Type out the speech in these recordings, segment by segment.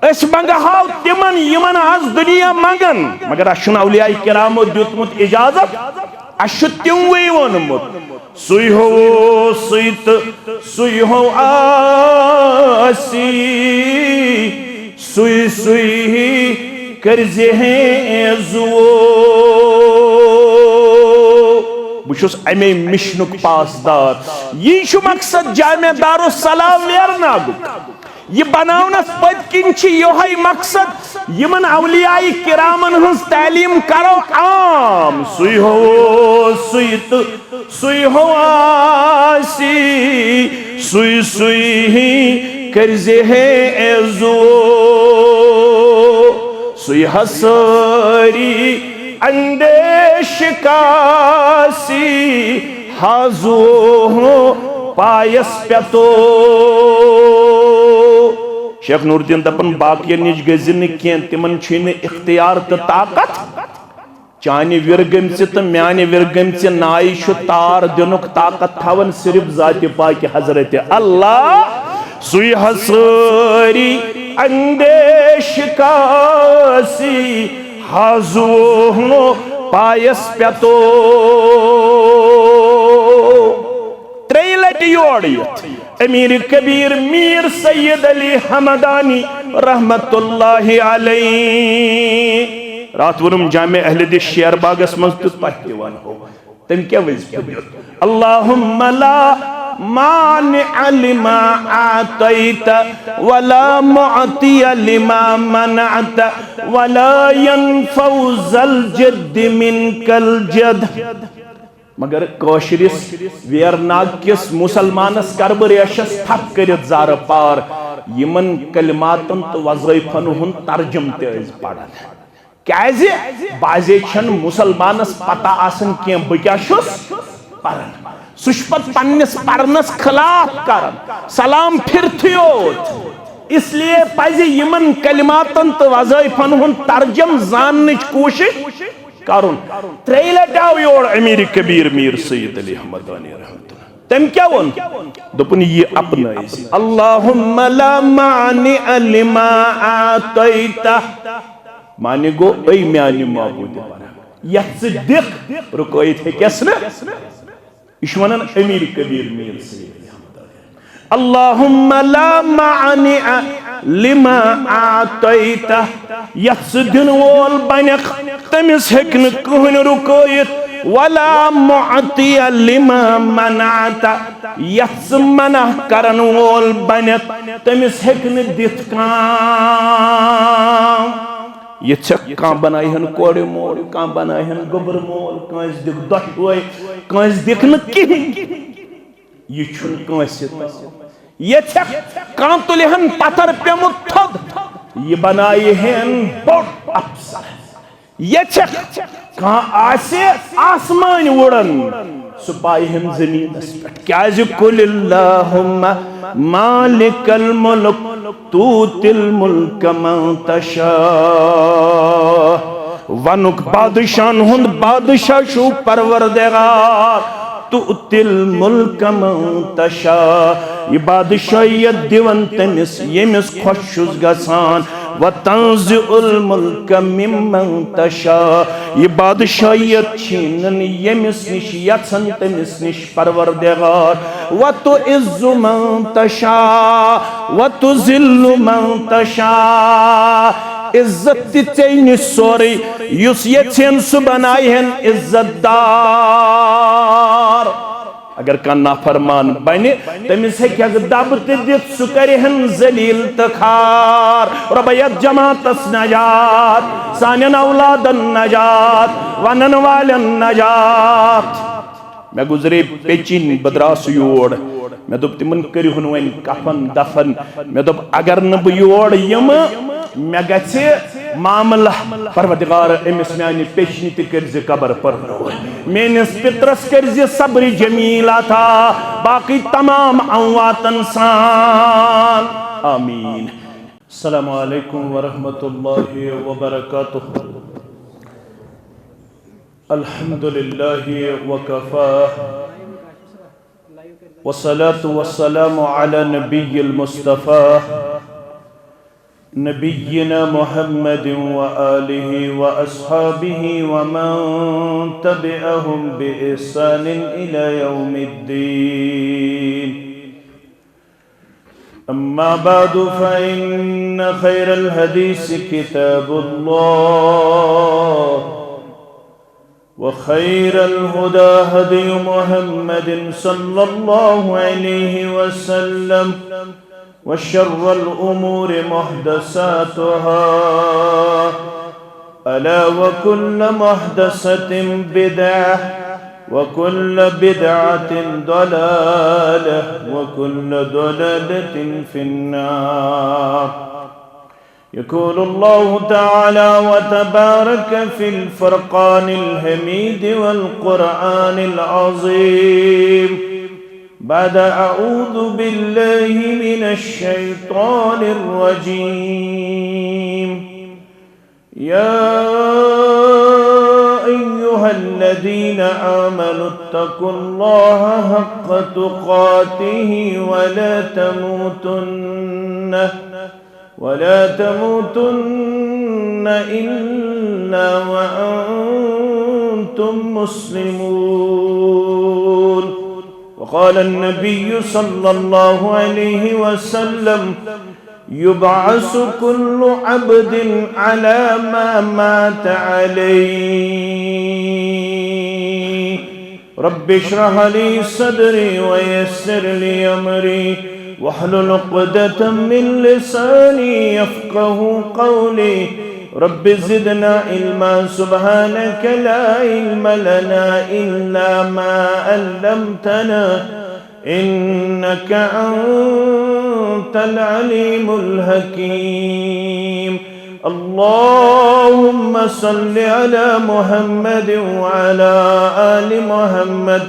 अस मंगहाव तिमन Yemen आज दुनिया मंगन मगर अश औलिया किरामो दितमुत इजाजत अश तिमवे वोनमुत सुई हो सुत सुई हो आसी सुई सुई करजे जुओ बुशुस अमे मिशनुक पासदार यह मकसद जामे दारुस्सलाम वेरनागुक यह बनावनस पदकिन योहै मकसद यमन औलियाई किरामन हंस तालीम करो आम सुई हो सुत सुई हो आसी सुई सुई करजे जुओ सुई हसरी अंदेश कासी हाजो पायस प्यतो शेख नूरुद्दीन दपन बाकियन निश गजिन कह तिमन इख्तियार तो ताकत चाने विरगम तो म्याने विरगम नाई तार दिनुक ताकत थवन सिर्फ जात पाक हजरत अल्लाह सुई हसरी अंदेश कासी हाजो पायस प्यतो त्रे लट योड़ अमीर कबीर मीर सैयद अली हमदानी रहमतुल्लाहि अलैहि रात वनुम जामे अहले शेर बागस मज तुवन हो तम क्या वजीफा अल्लाहुम्मा ला मानिअ लिमा आतैत वला मुअतिय लिमा मनअत वला यनफउ ज़ल जद्द मिनकल जद मगर कौशरिस वेरनाग किस मुसलमानस करब रेशस थप करित जार पार यमन कलिमातन तो वज़ाइफन हुन तर्जुम ते पढ़न क्याजे बाजे छन मुसलमानस पता आसन के बह क्या परन सुशपत पन्निस परनस खिलाफ करन सलाम फिरथियोत इसलिए पज यमन कलिमातन तो वज़ाइफन हुन तर्जुम जाननिच कोशिश करुन त्रे लटाव योर अमीर कबीर मीर सैयद अली हमदानी रहमतुल्लाह तम क्या वोन दोपन ये अपना अल्लाहुम्मा ला मानिअ लिमा आतैत माने गो ऐ म्यानि माबूद यत दिख रुकैत है कैसने इशवनन अमीर कबीर मीर सैयद अल्लाहुम्मा ला मानिअ लिमा आतैत यत दिन वोल बनख तमिस हेकन कहन रुकैत वला मुअतिय लिमा मनात यत मना करन वोल बनख तमिस हेकन दित काम ये कह बनाहन कोड़ मोल कह बनाहन गोबर मोल कंस दिख दशवय कंस दिख न कहीं ये कह तुलहन पत्थर पेमुत थद ये बनाए हन बोड़ अफसर ये कह आसमान उड़न सह पाहन जमीन क्या कुलिल्लाहुम्मा मालिकल मुल्क तूतिल मुल्क मन तशा वनुक बादशाह हुंद बादशाह शु परवरदिगार तुतिल मुल्क मन तशा ये बादशाहियत दिवन तमिस यमिस खुश गसान व तंज़िउल मुल्क मिम्मन तशा ये बादशाहियत छीनन यमिस निश यत्सन तमिस निश परवरदिगार व तुइज़्ज़ु मन तशा व तुज़िल्लु मन तशा इज्जत तेन सोरे युस यछन सु बनायन इज्जतदार अगर का नाफरमान बने तमिस हे दब दित सह करहन जलील तो खार रबयत जमातस नजात सानन औलादन नजात वनन वालन नजात मैं गुजरे पेचिन बदरास योड़ मैं दोप तिमन करिहुन वन कफन दफन मैं दोप अगर न बह योड़ यम मैं गछे मामला परवदिगार अमिस म्यानि पेशनी त करजे कबर पर मेनिस पित्रस करजे सब्र जमीला था बाकी तमाम अमवातन सान आमीन। अस्सलामु अलैकुम व रहमतुल्लाहि व बरकातुहू। अल्हम्दुलिल्लाहि व कफा वस्सलातु वस्सलामु अला नबिय्यिल मुस्तफा نبينا محمد وآله وأصحابه ومن تبعهم بإحسان إلى يوم الدين. أما بعد، فإن خير الحديث كتاب الله، وخير الهدى هدي محمد صلى الله عليه وسلم، وشر الأمور محدثاتها، ألا وكل محدثة بدعة، وكل بدعة ضلالة، وكل ضلالة في النار. يقول الله تعالى وتبارك في الفرقان الحميد والقرآن العظيم بعد أعوذ بالله من الشيطان الرجيم: يا أيها الذين آمنوا اتقوا الله حق تقاته ولا تموتن إلا وأنتم مسلمون. وقال النبي صلى الله عليه وسلم: يبعث كل عبد على ما مات عليه. رب اشرح لي صدري ويسر لي أمري واحلل عقدة من لساني يفقه قولي. رب زدنا علما، سبحانك لا علم لنا إلا ما علمتنا، إنك أنت العليم الحكيم. اللهم صل على محمد وعلى آل محمد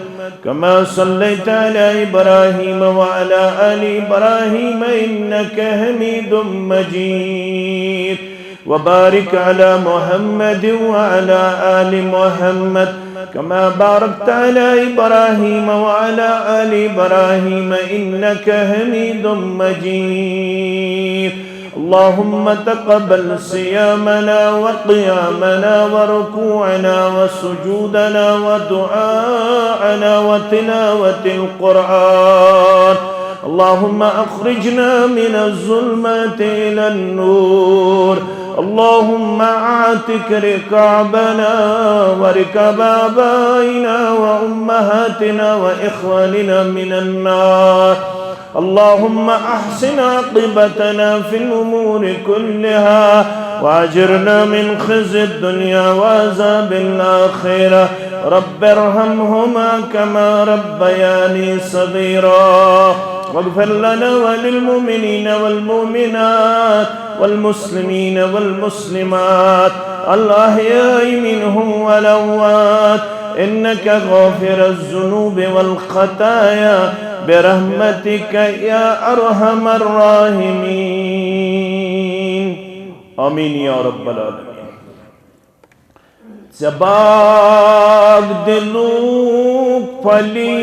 كما صليت على إبراهيم وعلى آل إبراهيم إنك حميد مجيد. وبارك على محمد وعلى آل محمد كما باركت على إبراهيم وعلى آل إبراهيم إنك حميد مجيد. اللهم تقبل صيامنا وقيامنا وركوعنا وسجودنا ودعاءنا وتلاوة القرآن. اللهم أخرجنا من الظلمات إلى النور. اللهم اعتق رقابنا ورقاب آبائنا وأمهاتنا وإخواننا من النار. اللهم أحسن عاقبتنا في الأمور كلها، وأجرنا من خزي الدنيا وعذاب الآخرة. رب ارحمهما كما ربياني صغيرا. واغفر لنا وللمؤمنين والمؤمنات والمسلمين والمسلمات الأحياء منهم والأموات، إنك غافر الذنوب والخطايا برحمتك يا أرحم الراحمين. آمين يا رب العالمين. Sebab diluk pali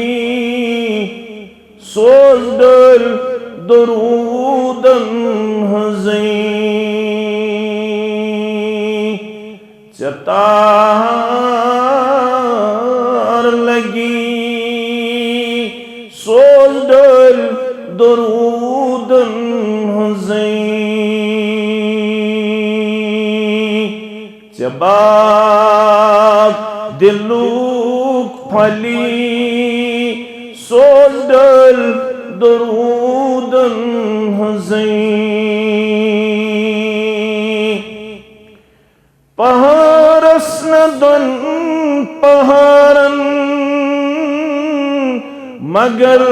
sozdal durudan hazin cetar lagi sozdal durudan hazin sebab diluk pali sozdal durudan hazin paharasnadan paharan magar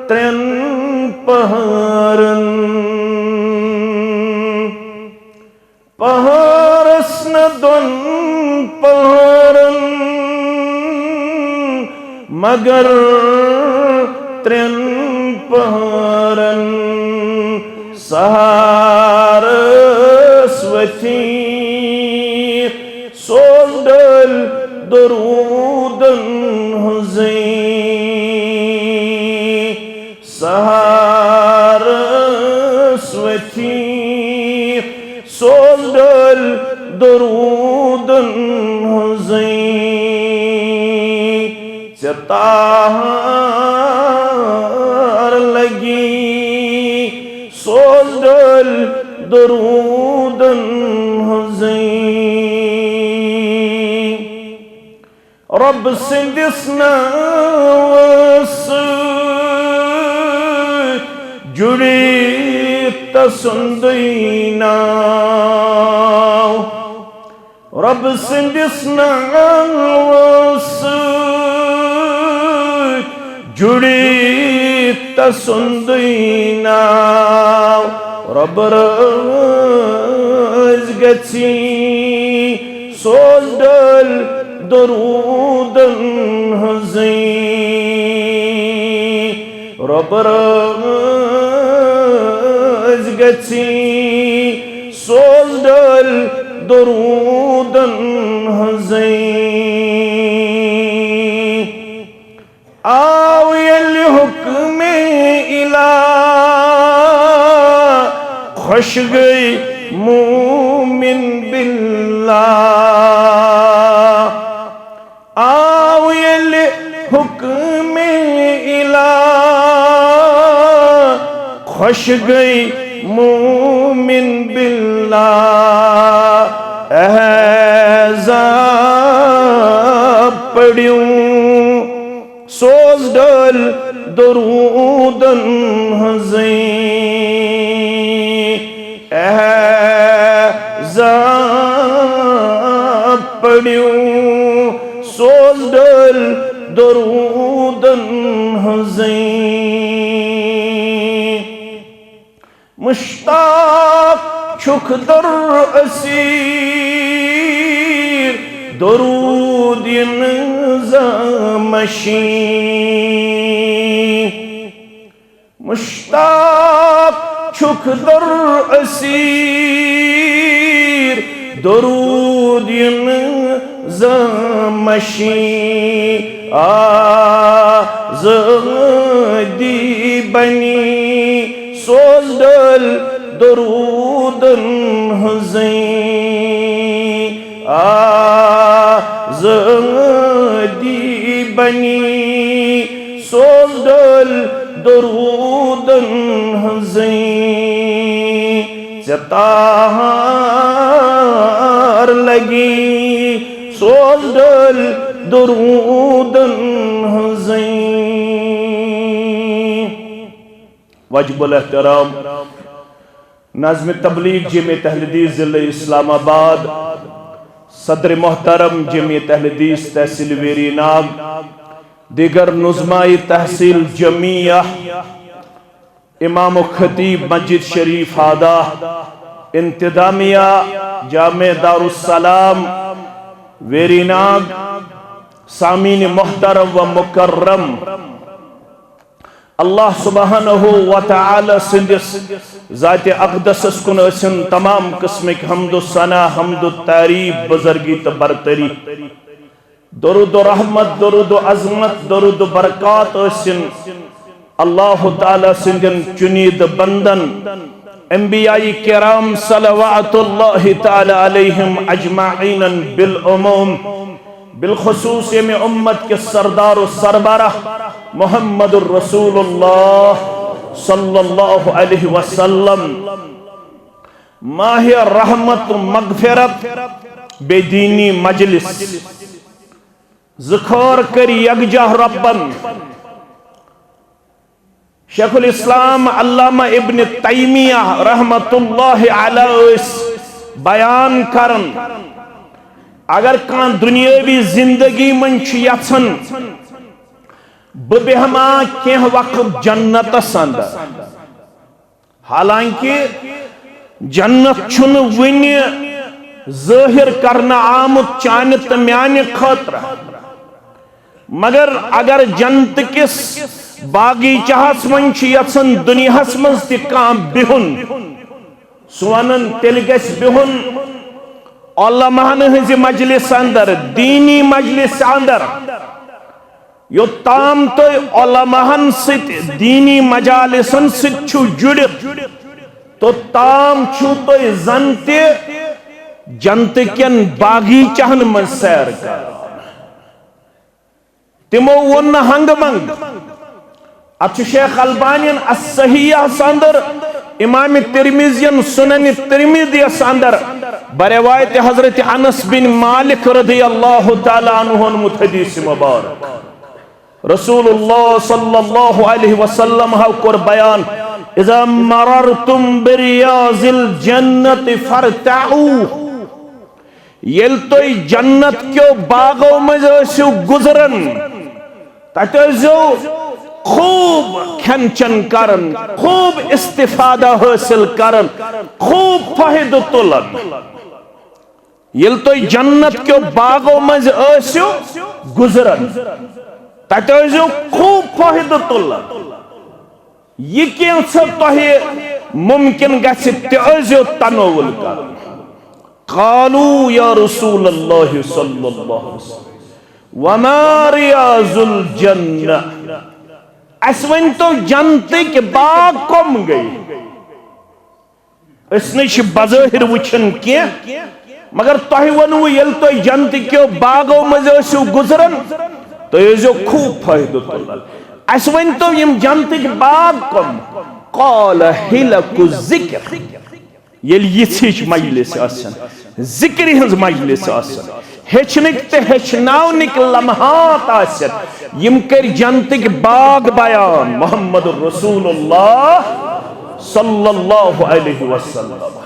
tren paharan paharasnadan paharan magar tren paharan Saraswati soldal durudan hazin Saraswati सोजल दरूदन चतार लगी सोजल दरूदन रब सिंदिस नावस जुड़ी तसुंदीना रब सिंदिस नावस जुड़ी तसुंदीना रब रज गची सोजल दरूदन रब रज गची सोजल दरूदन आव यलि हुक्म इलाह खुश गई मोमिन बिल्लाह आव यलि हुक्म इलाह खुश गई मोमिन बिल्लाह एहज़ा पढ़ूं सोजल दरूदन एहज़ा पढ़ूं सोजल दरूदन मुश्ताक छुख दर असीर दरूदिन ज़मशी मुश्ताक छुख दर असीर दरूदिन ज़मशी आज़दी बनी सोजल दरूदन आज़दी बनी सोजल दरूदन चतार लगी सोजल दरूदन वाजिबुल एहतराम नाज़्म तबलीग जमीयत अहले हदीस ज़िला इस्लामाबाद सदर मोहतरम जमीयत अहले हदीस तहसील वेरीनाग दीगर नुज़माई तहसील जमिया इमाम खतीब मस्जिद शरीफ हादा इंतजामिया जामे दारुस्सलाम वेरीनाग सामीन मोहतरम व मुकर्रम अल्लाह सुब्हानहु व तआला सिंदिस ज़ाते अक़दस कुन असिन तमाम किस्मिक हम्दु सना हम्दु तारीफ बुज़ुर्गी तो बरतरी दरूद रहमत दरूद अज़मत दरूद बरकात असिन अल्लाह ताला सिंदन चुनीद बंदन अंबियाई किराम सल्लल्लाहु ताला अलैहिम अजमाइन बिल उमूम बिलखुसूस में उम्मत के सरदार सरबराह मुहम्मदुर रसूलुल्लाह सल्लल्लाहु अलैहि वसल्लम माह रहमत मगफिरत बेदीनी मजलिस ज़िक्र कर यकजा रब्बन शेखुल इस्लाम अल्लामा इब्न तैमिया रहमतुल्लाहि अलैह बयान करन अगर कान दुनियावी जिंदगी मन यछन बेहमा कह वक्त जन्नतस अंदर हालांकि जन्नत छुन वन ज़ाहिर करना आमुत चान तो म्यान खतर मगर अगर जन्नत किस बागीचाहस मन यछन दुनियास मज बिहुन सुवन तेल गस बिहुन उलमाहन हज मजलिस अंदर दीनी मजलिस अंदर योताम तो उलमाहन सित दीनी मजालिसन सित जुड़ित तो ताम छु तो जनते जन्नत केन बागीचाहन में सैर कर तिमो वोन हंग मंग अत शेख अलबानियन अस्सहिह संदर इमाम तिरमिज़ियन सुनन तिरमिज़ियस अंदर बरवायत हजरत अनस बिन मालिक रज़ियल्लाहु तआला अन्हु मुहदीस मुबारक रसूलुल्लाह सल्लल्लाहु अलैहि वसल्लम हा कर बयान इज़ा मररतुम बिरियाज़िल जन्नत फरतऊ येल तो जन्नत क्यों बागों में जो गुजरन ततो खूब खन चन करन खूब इस्तिफादा हासिल करन खूब फायदा तुलन येल तो जन्नत क्यों बागों में जो गुजरन ततो खूब फायदा तुलन ये क्या सब तो मुमकिन गसे त्यो तनोवल करन क़ालू या रसूलल्लाह सल्लल्लाहु अलैहि वसल्लम वमा रियाज़ुल जन्नह असवन तो जन्नत के बाग कम गई इसने बज़ाहिर वुचन के मगर तह वनु यल तो जन्नत के बागों में गुजरन तो ये खूब फायदा तुलन असवन तो यम जन्नत के बाग कम क़ाल हिलकु ज़िक्र ये यिछ मजलिस आसन जिक्र हज मजलिस आसन हेचनिक ते हेचनावनिक लम्हात आसन यम कर जन्नत के बाग बयान मोहम्मद रसूलुल्लाह सल्लल्लाहु अलैहि वसल्लम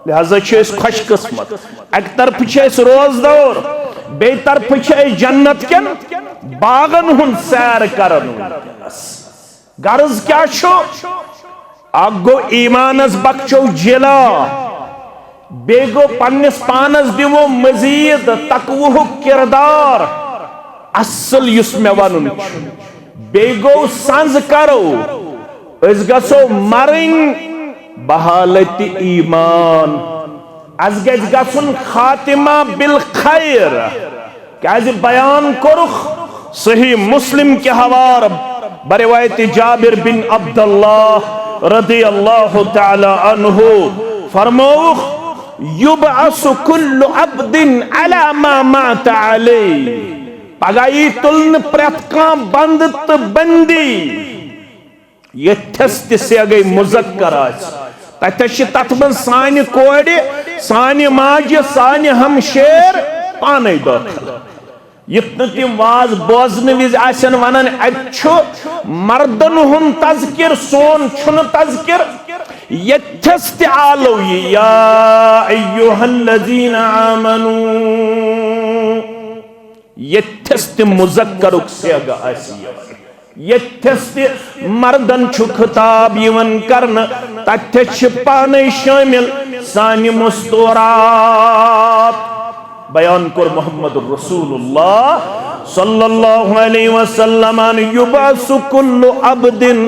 लिहाजा खुश किस्मत एक तरफ रोजदार बे तरफ जन्नत केन बागन हुन सैर करन गर्ज क्या गो ईमानस बख्शो जिला बेगो पन्निस पानस दिवो मजीद तकवुह किरदार असल युस मे वनुन बेगो संज करो अस गसो मरिन बहालत ईमान अस गस गसुन खातिमा बिल खैर क्या बयान करुख सही मुस्लिम के हवार बरवायत जाबिर बिन अब्दुल्लाह रज़ियल्लाहु तआला अन्हु फरमौख युबअसु कुल्लु अब्दिन अला मा मात अलैहि पगाई तुलन प्रत का बंद तो बंदी ये थस्त से गई मुज़क्कर तथश तथ मन सानि कोड़े सानि माज सानि हमशेर पाने दाखिल युतन तिम वाज बोजन विज आसन वनन अच्छो मर्दन हुन तज़किर सोन छुन तज़किर यथस्त आलो या अय्युहल्लज़ीना आमनू यथस्त मुज़क्करुक सेगा आसिया यथस्त मर्दन छु खिताब यवन करन तथ्य पाने शामिल सानि मुस्तूरात बयान कर मोहम्मद रसूलुल्लाह सल्लल्लाहु अलैहि वसल्लम युबअसु कुल्लु अब्दिन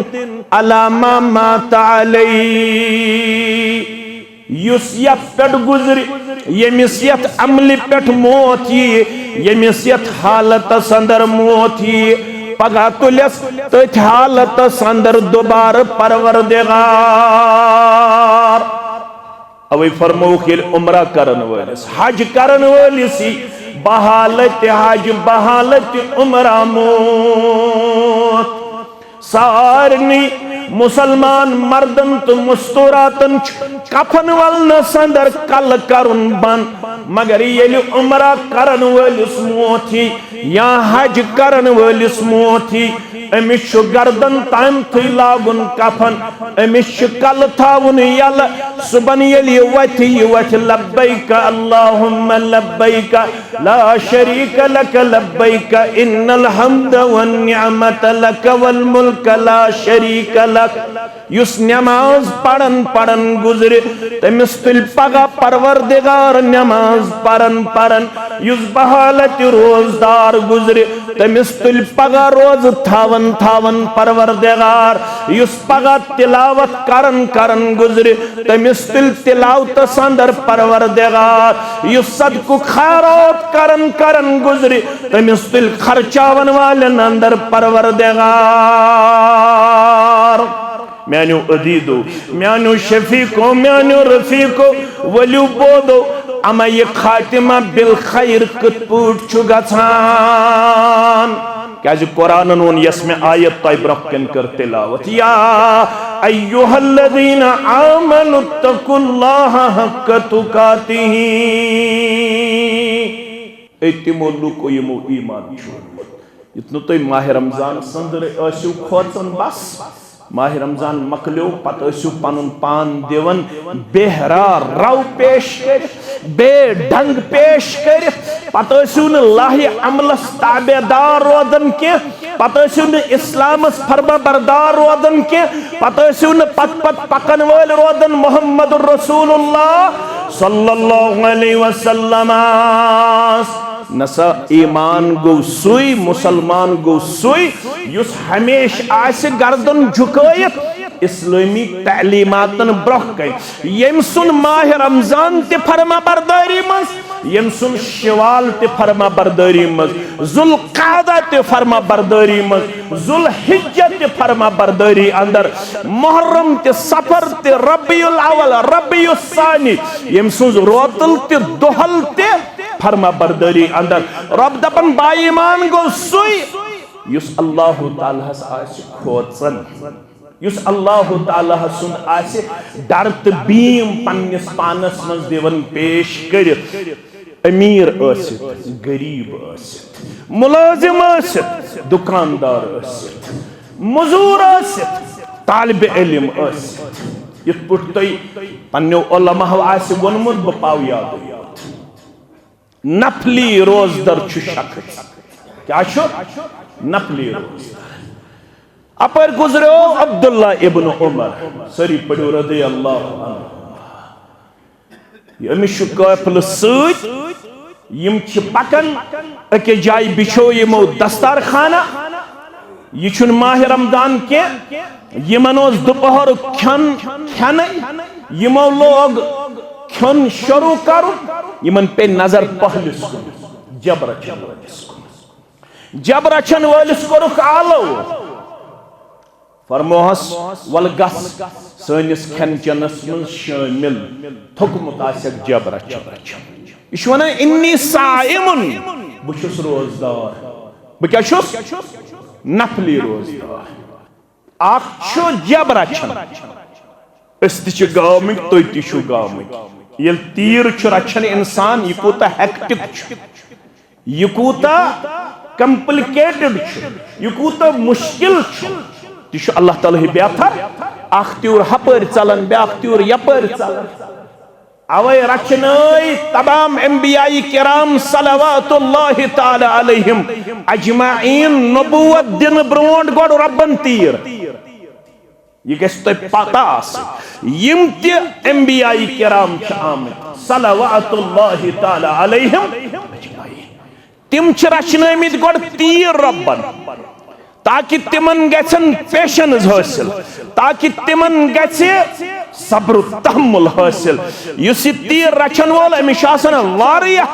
अला मा मात अलैहि युस यत पेट गुजर यमिस यत अमल पेट मौत यमिस यत हालत अंदर मौत पगा तुलस तथ हालत अंदर दोबार परवरदिगार अवे फरमौख उमरा करन वलिस हज करन वलिस बहालत हज बहालत उमरा मौत सारनी मुसलमान मर्दन तो मुस्तूरातन कफन वलन संदर कल करुन बन मगर ये उमरा करन वलिस मोथी या हज करन वलिस मोथी अमिश गर्दन ताम थी लागुन कफन अमिश कल थावन यल सुबन यली वथ लब्बैक अल्लाहुम्मा लब्बैक ला शरीक लक लब्बैक इन्नल हम्द वन निअमत लक वल मुल्क ला शरीक लक युस नमाज पढ़न पढ़न गुजरे तमिस तुल पगा परवरदिगार नमाज पढ़न पढ़न युस बहालत रोजदार गुजरे तमिस तुल पगा रोज थावन थावन परवरदिगार युस पगा तिलावत करन करन गुजरे तमिस तुल तिलावत संदर परवरदिगार युस सदकु खैरात करन करन गुजरे तमिस तुल खर्चावन वाले अंदर परवरदिगार म्यानो अदीदो म्यानो शफीको म्यानो रफीको वलू बोदो अमा ये खातिमा बिल खैर कत पूट छु गछान क्या कुरान वोन यस में आयत तय ब्रकन कर तिलावत या अय्युहल्लज़ीना आमनु तकुल्लाह हक्क तुकातिही तिमो लुको यमो ईमान छोड़मुत इतनो तो माह रमजान संदर आसु खोचन बस माह रमजान मकलो पत आसु पनुन पान दिवन बेहरा रव पेश कर बे ढंग पेश कर पत आसु न लाहि अमलस ताबेदार रोदन के पत आसु न इस्लामस फरमा बरदार रोदन के पत आसु न पत पत पकन वल रोदन मुहम्मदुर रसूलुल्लाह सल्लल्लाहु अलैहि वसल्लम नसा ईमान गो सुई मुसलमान गो सुई युस हमेश आस गर्दन झुकायत इस्लामी तालीमातन ब्रोह कई यम सुन माह रमजान ते फरमा बरदारी मज यम सुन शवाल ते फरमा बरदारी मज जुल्कादा ते फरमा बरदारी मज जुल्हिज्जा ते फरमा बरदारी अंदर मुहर्रम ते सफर ते रबीउल अव्वल रबीउस सानी यम सुन रोतल ते दोहल ते फरमा बरदारी अंदर रब दपन बाईमान गो सुई युस अल्लाह ताला आस खोचन युस अल्लाह ताला सुन आस डरत बीम पन्निस पानस मज दिवन पेश कर अमीर आसित गरीब आसित मुलाजिम आसित दुकानदार आसित मजूर आसित तालिब इल्म आसित यथ पुट तय पन्नो उलमा आस वोनमुत ब पाव याद नफली रोजदर शख्स क्या नफली रोजदर अपर गुजरो अब्दुल्ला इब्न उमर सरी पढ़ो रदी अल्लाह अमिश काफिल सत यम पकन अके जाय बिछो यमो दस्तार खाना यह माह रमजान के यमन दोपहर खन खन यमो लोग खन शुरू कर यमन पे नजर पहलिस जब रचन वालिस कोरुख आलो फरमोहस वल गस सनिस खन चनस मन शामिल थुकमुत आसक जब रचन यह वन इन्नी साइमुन बुछुस रोजदार बह क्या नफली रोजदार अख जब रचन गामिक तुम तु गामिक ये तीर रचन इंसान यह कूता हेक्टिक यह कूता कम्प्लिकेटेड यह कूता मुश्किल तह अल्लाह ताला बेहतर अख तीर हपर चलन ब्याख तीर यपर चलन अवे रचन तमाम अंबियाई किराम सलवातुल्लाहि ताला अलैहिम अजमाइन नबुवत दिन ब्रोंड गोड रब्बन तीर यह गस तुम पता यम ते अंबियाई किराम आमद सलवातुल्लाहि ताला अलैहिम तिम रचनमित गोड तीर रब्बन ताकि तिमन गछन पेशेंस हासिल ताकि तिमन गछे सब्र तहम्मुल हासिल युस तीर रचन वोल अमिश आसन वारिया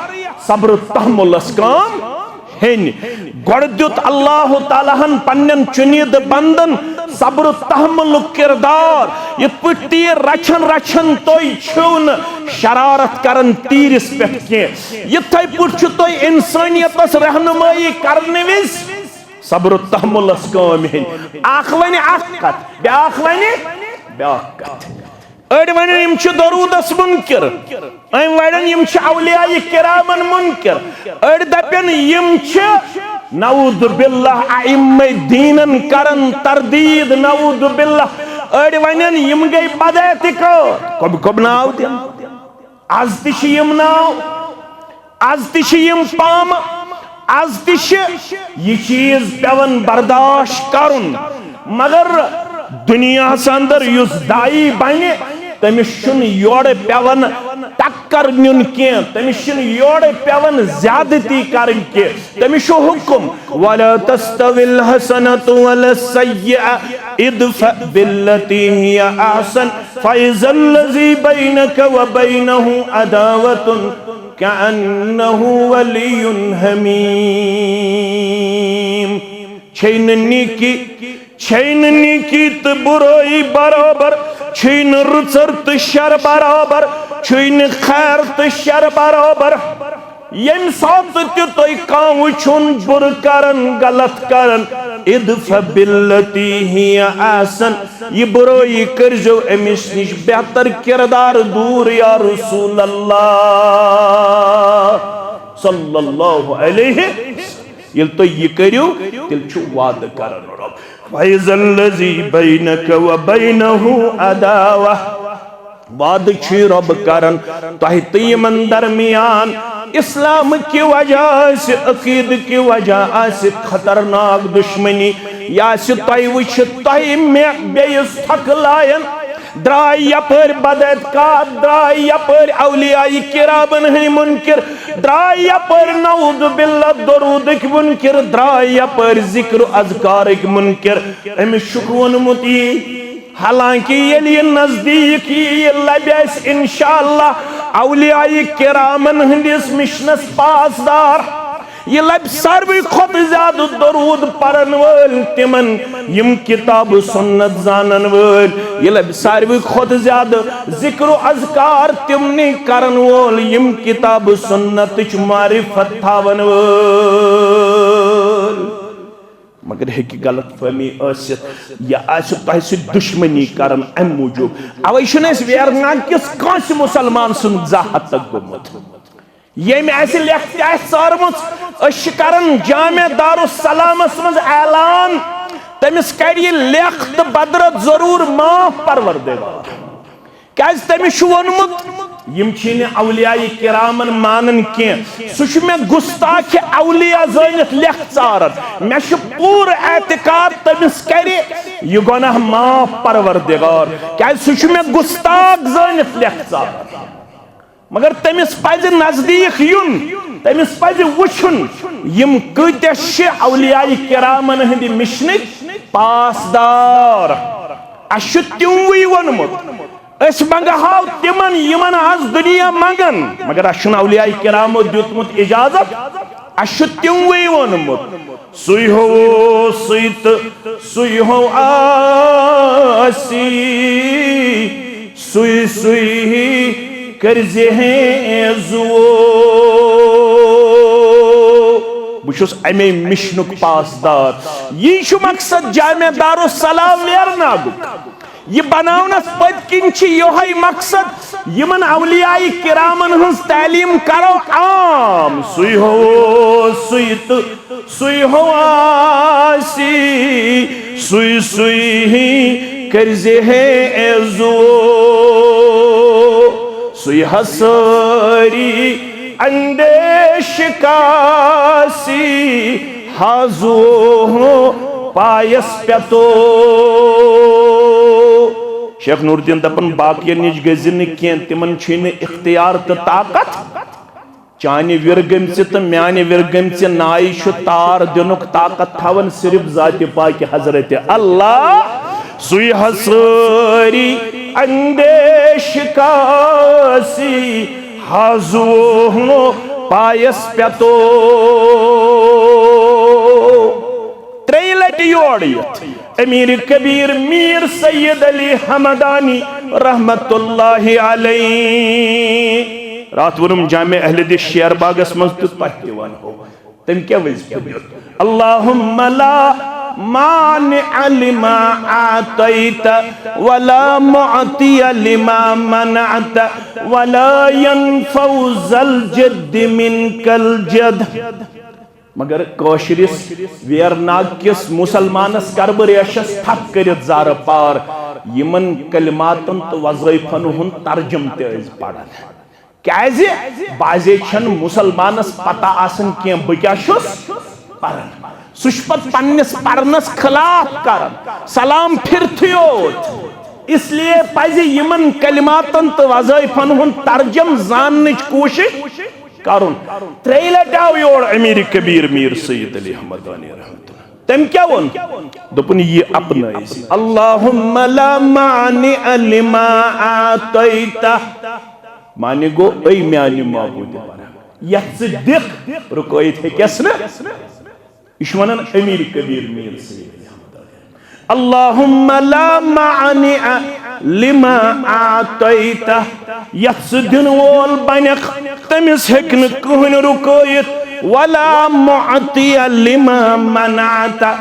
सब्र तहम्मुलस काम हेन गोड दुत अल्लाह तालाहन पन्नन चुनिद बंदन सब्र तहम्मुल किरदार यथ पट तीर रचन रचन तोय छुन शरारत करन तीरिस पेट के यथै पट छु तोय इंसानियतस रहनुमाई करने विस सब्र तहम्मुलस काम हेन आख वने आख कत ब्याख वने ब्याख कत अड़ वन यम दरूदस मुनकर अम वन यम औलिया किरामन मुनकर अड़ दपन यम नऊद बिल्लाह अइम्मे दीनन करन तरदीद नऊद बिल्लाह अड़ वन यम गई बदैत कब कब नाव दिन आज तिम नाव आज तिम पाम आज यह चीज पेवन बर्दाश्त करुन मगर दुनिया अंदर युस दाई बने तमिस योड़ पेवन टक्कर नुन कह तमिस योड़ पेवन ज्यादती करन कह तमिस हुक्म वला तस्तविल हसनतु वला सय्यअ इदफअ बिल्लती हिय अहसन फइज़ल्लज़ी बैनक व बैनहु अदावतुन कअन्नहु वलियुन हमीम छैन छैन निकी तो बुराई बराबर, छैन रुचर तो शर बराबर, छैन खैर तो शर बराबर। यम सात तुई कां वुचुन बुर करन गलत करन, इदफा बिल्लती हिया आसन, ये बुराई करजो अमिस निश बेहतर किरदार दूर या रसूल अल्लाह सल्लल्लाहु अलैहि। ये तो ये करियो तिल छु वाद करन रब। फैज़ल्लज़ी बैनक व बैनहु अदावा, वाद छु रब करन तोह तयमन दरमियान इस्लाम की वजह से, अकीद की वजह से खतरनाक दुश्मनी या से तोह वुच तोह में बेइस थकलायन द्राय यपर बदअतकार, द्राय यपर औलियाई किरामन है मुनकिर, द्राय यपर नऊज़ बिल्लाह दरूद मुनकिर, द्राय यपर जिक्र अज़कार मुनकिर। अमिस शुक्र मुती हालांकि ये नजदीक ये लबेस इंशाअल्लाह औलियाई किरामन हंदिस मिशनस पासदार, ये लब सारवी खुद ज्यादा दरूद परन वल तिमन यम किताब सुन्नत जानन वल, ये लब सारवी खुद ज्यादा जिक्र अज़कार तिमने करन वल यम किताब सुन्नत मारिफत थावन वल। मगर है कि गलत फहमी या तह दुश्मनी करन अम मूजूब अवे वेरना किस कांस मुसलमान सुन जाहत तक गोमुत यम लेख सारमुच करन जामिया दारुस्सलामस मज ऐलान तमिस कर लेख तो बदरत जरूर माफ परवरदिगार क्या तमिस वोनमुत यम औलियाई किरामन मानन के सह गुस्ताख औलिया जानित लेख चारन मे पूर एतकाद तमिस कर यह गुनाह माफ परवरदिगार क्या सह गुस्ताख जानित लेख चारन मगर तमिस पज नजदीक युन तमिस पज वुचुन यम कत्या औलियाई किरामन हंद मिशन पासदार अश तिमवै वोनमुत मंगहाव तिमन यमन आज दुनिया मंगन मगर अश औलियाई किरामो दितमुत इजाजत अश तिमवै वोनमुत सुई हो सुत सुई हो आसी सुई सुई करजे हैं जुओ बुशुस अमे मिशनुक पासदार यह मकसद जामिया दारुस्सलाम वेरनागुक यह बनावनस पदकिन योहै मकसद यमन औलियाई किरामन हंस तालीम करो आम सुई हो सुत सुई हो आसी सुई सुई करजे है सुई हसरी अंदेश कासी हाजो पायस प्यतो शेख नूरुद्दीन दपन बाकियन निज गजिन कें तिमन छिन इख्तियार तो ताकत चाने विरगम तो म्याने विरगम नाई तार दिनुक ताकत थवन सिर्फ जाति पाक हजरत अल्लाह सुई हसरी अंदेश कासी हाजो पायस प्यतो त्रेय लट योर अमीर कबीर मीर सैयद अली हमदानी रहमतुल्लाहि अलैहि रात वनुम जामे अहले शेर बागस मज तुवन हो तम क्या वजीफा अल्लाहुम्मा ला मानिअ लिमा आतैत वला मुअतिय लिमा मनअत वला यनफउ ज़ल जद्द मिनकल जद मगर कौशरिस वेरनाग किस मुसलमानस कर रेशस थप कर जार पार यमन कलिमातन तो वज़ाइफन हुन तर्जुम ते पढ़न क्याजे बाजे छन मुसलमानस पता आसन के बह क्या परन सुशपत पन्नस परनस खिलाफ करन सलाम फिरथ योत इसलिए पज यमन कलिमातन तो वज़ाइफन हुन तर्जुम जानने कोशिश करुन त्रेय लट आव योर अमीर कबीर मीर सैयद अली हमदानी रहमतुल्लाह तम क्या वोन दोपन ये अपना अल्लाहुम्मा ला मानिअ लिमा आतैता माने गो ऐ म्यानि माबूद यत दिख रुकोयत है कैस न इश वनन अमीर कबीर मीर सैयद अली हमदानी अल्लाहुम्मा ला मानिअ लिमा आतैता यस दिन वोल बनख तमिस हेकन कहन रुकयत वला मुअतिया लिमा मनाता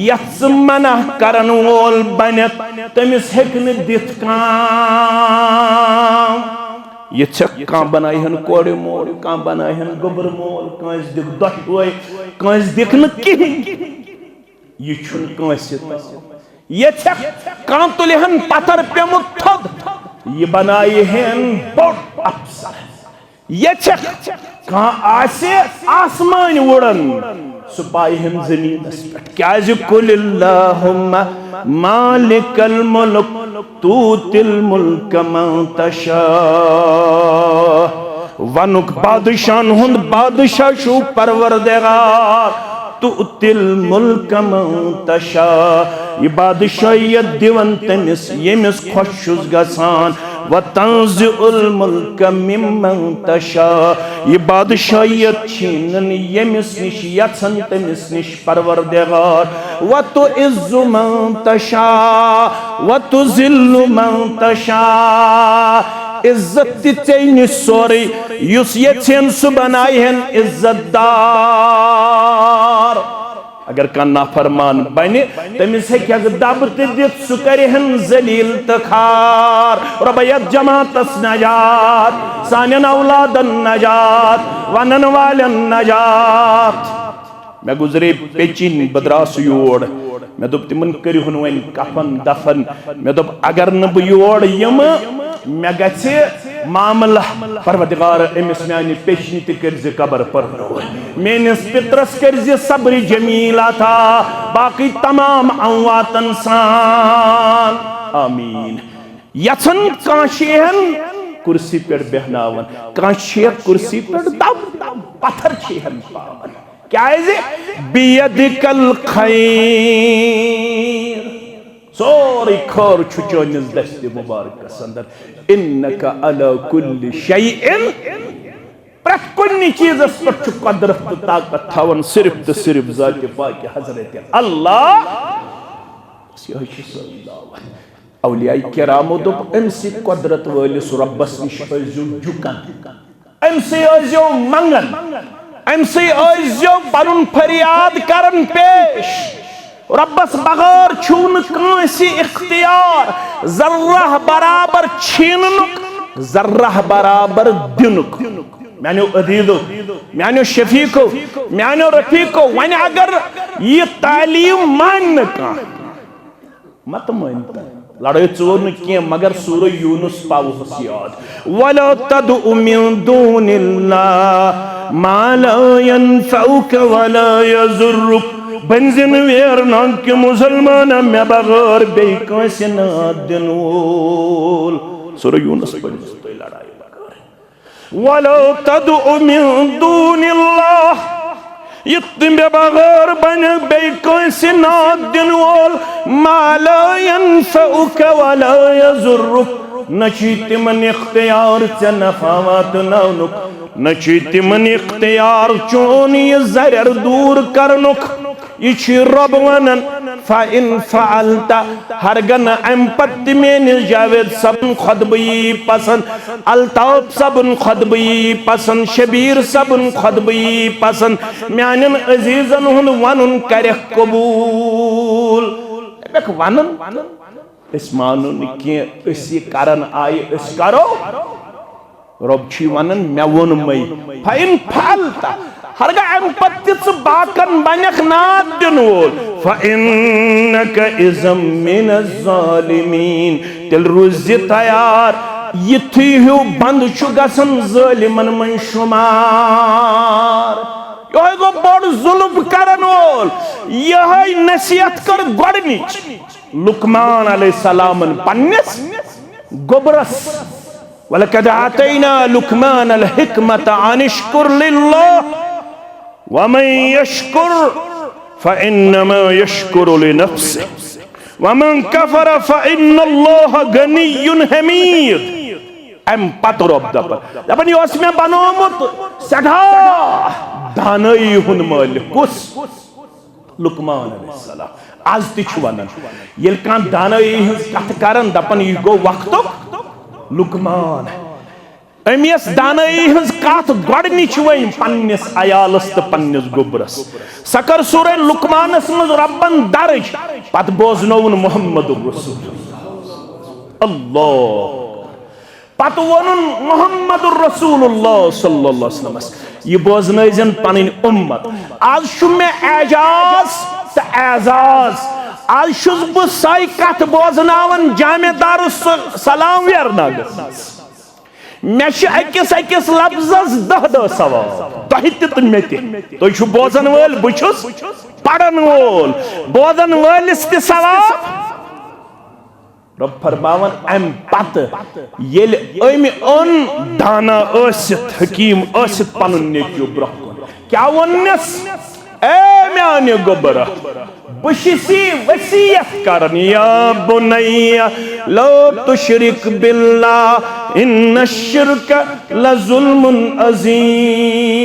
यस मना करन वोल बनख तमिस हेकन दित काम ये कह बनाहन कोड़ मोल कह बनाहन गोबर मोल कंस दिख दशवै कंस दिख न कहीं ये ये कह तुलहन पत्थर पेमुत थद ये बनाहन बोड़ अफसर ये कह आसमान उड़न सह पाहन जमीन क्या कुलिल्लाहुम्मा मालिकल मुल्क तूतिल मुल्क मन तशा वनुक बादशाह हुंद बादशाह शु परवरदिगार तूतिल मुल्क मन तशा ये बादशाहियत दिवन तमिस यमिस खुश गसान व तंज़िउल मुल्क मिम्मन तशा ये बादशाहियत छीनन यमिस निश यत्सन तमिस निश परवरदिगार व तुइज़्ज़ु मन तशा व तुज़िल्लु मन तशा इज्जत चैन सोरे युस यछन सु बनाहन इज्जतदार अगर कह नाफरमान बने तमिस हे दब दित सह करहन जलील तो खार रबयत जमातस नजात सानन औलादन नजात वनन वालन नजात मैं गुजरे पेचिन बदरास योर मैं दोप तिमन करिहुन वन कफन दफन मैं दोप अगर न बह योर यम मे गछे मामला परवरदिगार अमिस म्यानि पेशनी त करजे कबर पर मेनिस पितरस करजे सब्र जमील अता बाकी तमाम अमवातन सान आमीन यछन काशेहन कुर्सी पे बेहनावन काशे कुर्सी पे दब पत्थर छेहन पावन क्या है बियदिकल खैर सोरी खर चोनिस दस्ते मुबारक अंदर इन्नका अला कुल्लि शैइन प्रत कुन्नी चीजस पर कदरत तो ताकत थावन सिर्फ तो सिर्फ जात पाक हजरत अल्लाह औलिया किरामो दोप अमसी कदरत वलिस रब्बस निश झुकन अमसी आजो मंगन अमसी आजो पनुन फरियाद करन पेश रब्बस बगैर छून कांसी इख्तियार जर्राह बराबर छीनुक जर्राह बराबर दिनुक म्यानो अदीदो म्यानो शफीको म्यानो रफीको वन अगर ये तालीम मान का मत मानता लड़ाई चोर न किए मगर सूरह यूनुस पावस याद वला तदउ मिन दूनिल्लाह मा ला यनफउक वला यजुरुक बंजिन वेर नाम के मुसलमान मे बगैर बे कंसे न दिनोल सूरह यूनुस पढ़िस तो लड़ाई बगैर वला तदउ मिन दूनिल्लाह इतने बगैर बन बे कंसे न दिनोल मा ला यनफउक वला यजुरुक नची तिमन इख्तियार च नफावत नौनुक नची तिमन इख्तियार चोन ये जरर दूर करनुक ये रब वनन फ़इन फ़अल्ता हरगन अम पत्ति में जावेद सबन खुदबी पसंद अल्ताफ सबन खुदबी पसंद शबीर सबन खुदबी पसंद म्यानन अजीजन हुन वनुन करे कबूल देख वनुन इस मानुन के इसी कारण आए इस करो रब छी वनन मे वोन मई फ़इन फ़अल्ता हरगा अम पत्तिस बाकन बनख नाद दिन वोल फ़इन्नक इज़म मिनज़ ज़ालिमीन तिल रोज़ तैयार यथी हो बंद छु गसन ज़ालिमन मन शुमार यह गो बड़ जुल्म करन वोल यह नसीहत कर गडनिच लुकमान अलैहिस्सलाम पन्निस गोबरस वलकद आतैना लुकमान अल हिकमत अनिश्कुर लिल्लाह वमन यश्कुर फ़इन्नमा यश्कुरु लिनफ्सिहि वमन कफ़र फ़इन्नल्लाह गनियुन हमीद अम पत रब दपन यस मे बनोमुत सदा दानई हुन मालिक कुस लुकमान अलैहिस्सलाम आज तिछु वनान येल कान दानई हंस कथ करन दपन यह गो वक्तुक लुकमान अमियस दानई हंस कथ गडनिच वइन पन्निस अयालस तो पन्निस गोबरस सकर सूरह लुकमानस मज रब्बन दर्ज पत बोजनोन मुहम्मदुर रसूल अल्लाह पत वनुन मुहम्मदुर रसूलुल्लाह सल्लल्लाहु अलैहि वसल्लम ये बोजनजन पनिन उम्मत आज शुमे एजाज त एजाज आज शुस बह सै कथ बोजनावन जामेदार सलाम वेरनाग मे अकिस अकिस लफ्जस 10 सवाल तह मे तुम बोजन वल बहुस पढ़न वोल बोजन वलिस त सवाल रब फरमावन अम पत येल अमि अन दाना असित हकीम असित पनुन नेकियो ब्रोह क्या वनस ए म्याने गोबर बशिसी वसीयत करन या बुनैया लो तुशरिक बिल्लाह इन्न शिर्क लजुल्मुन अजीम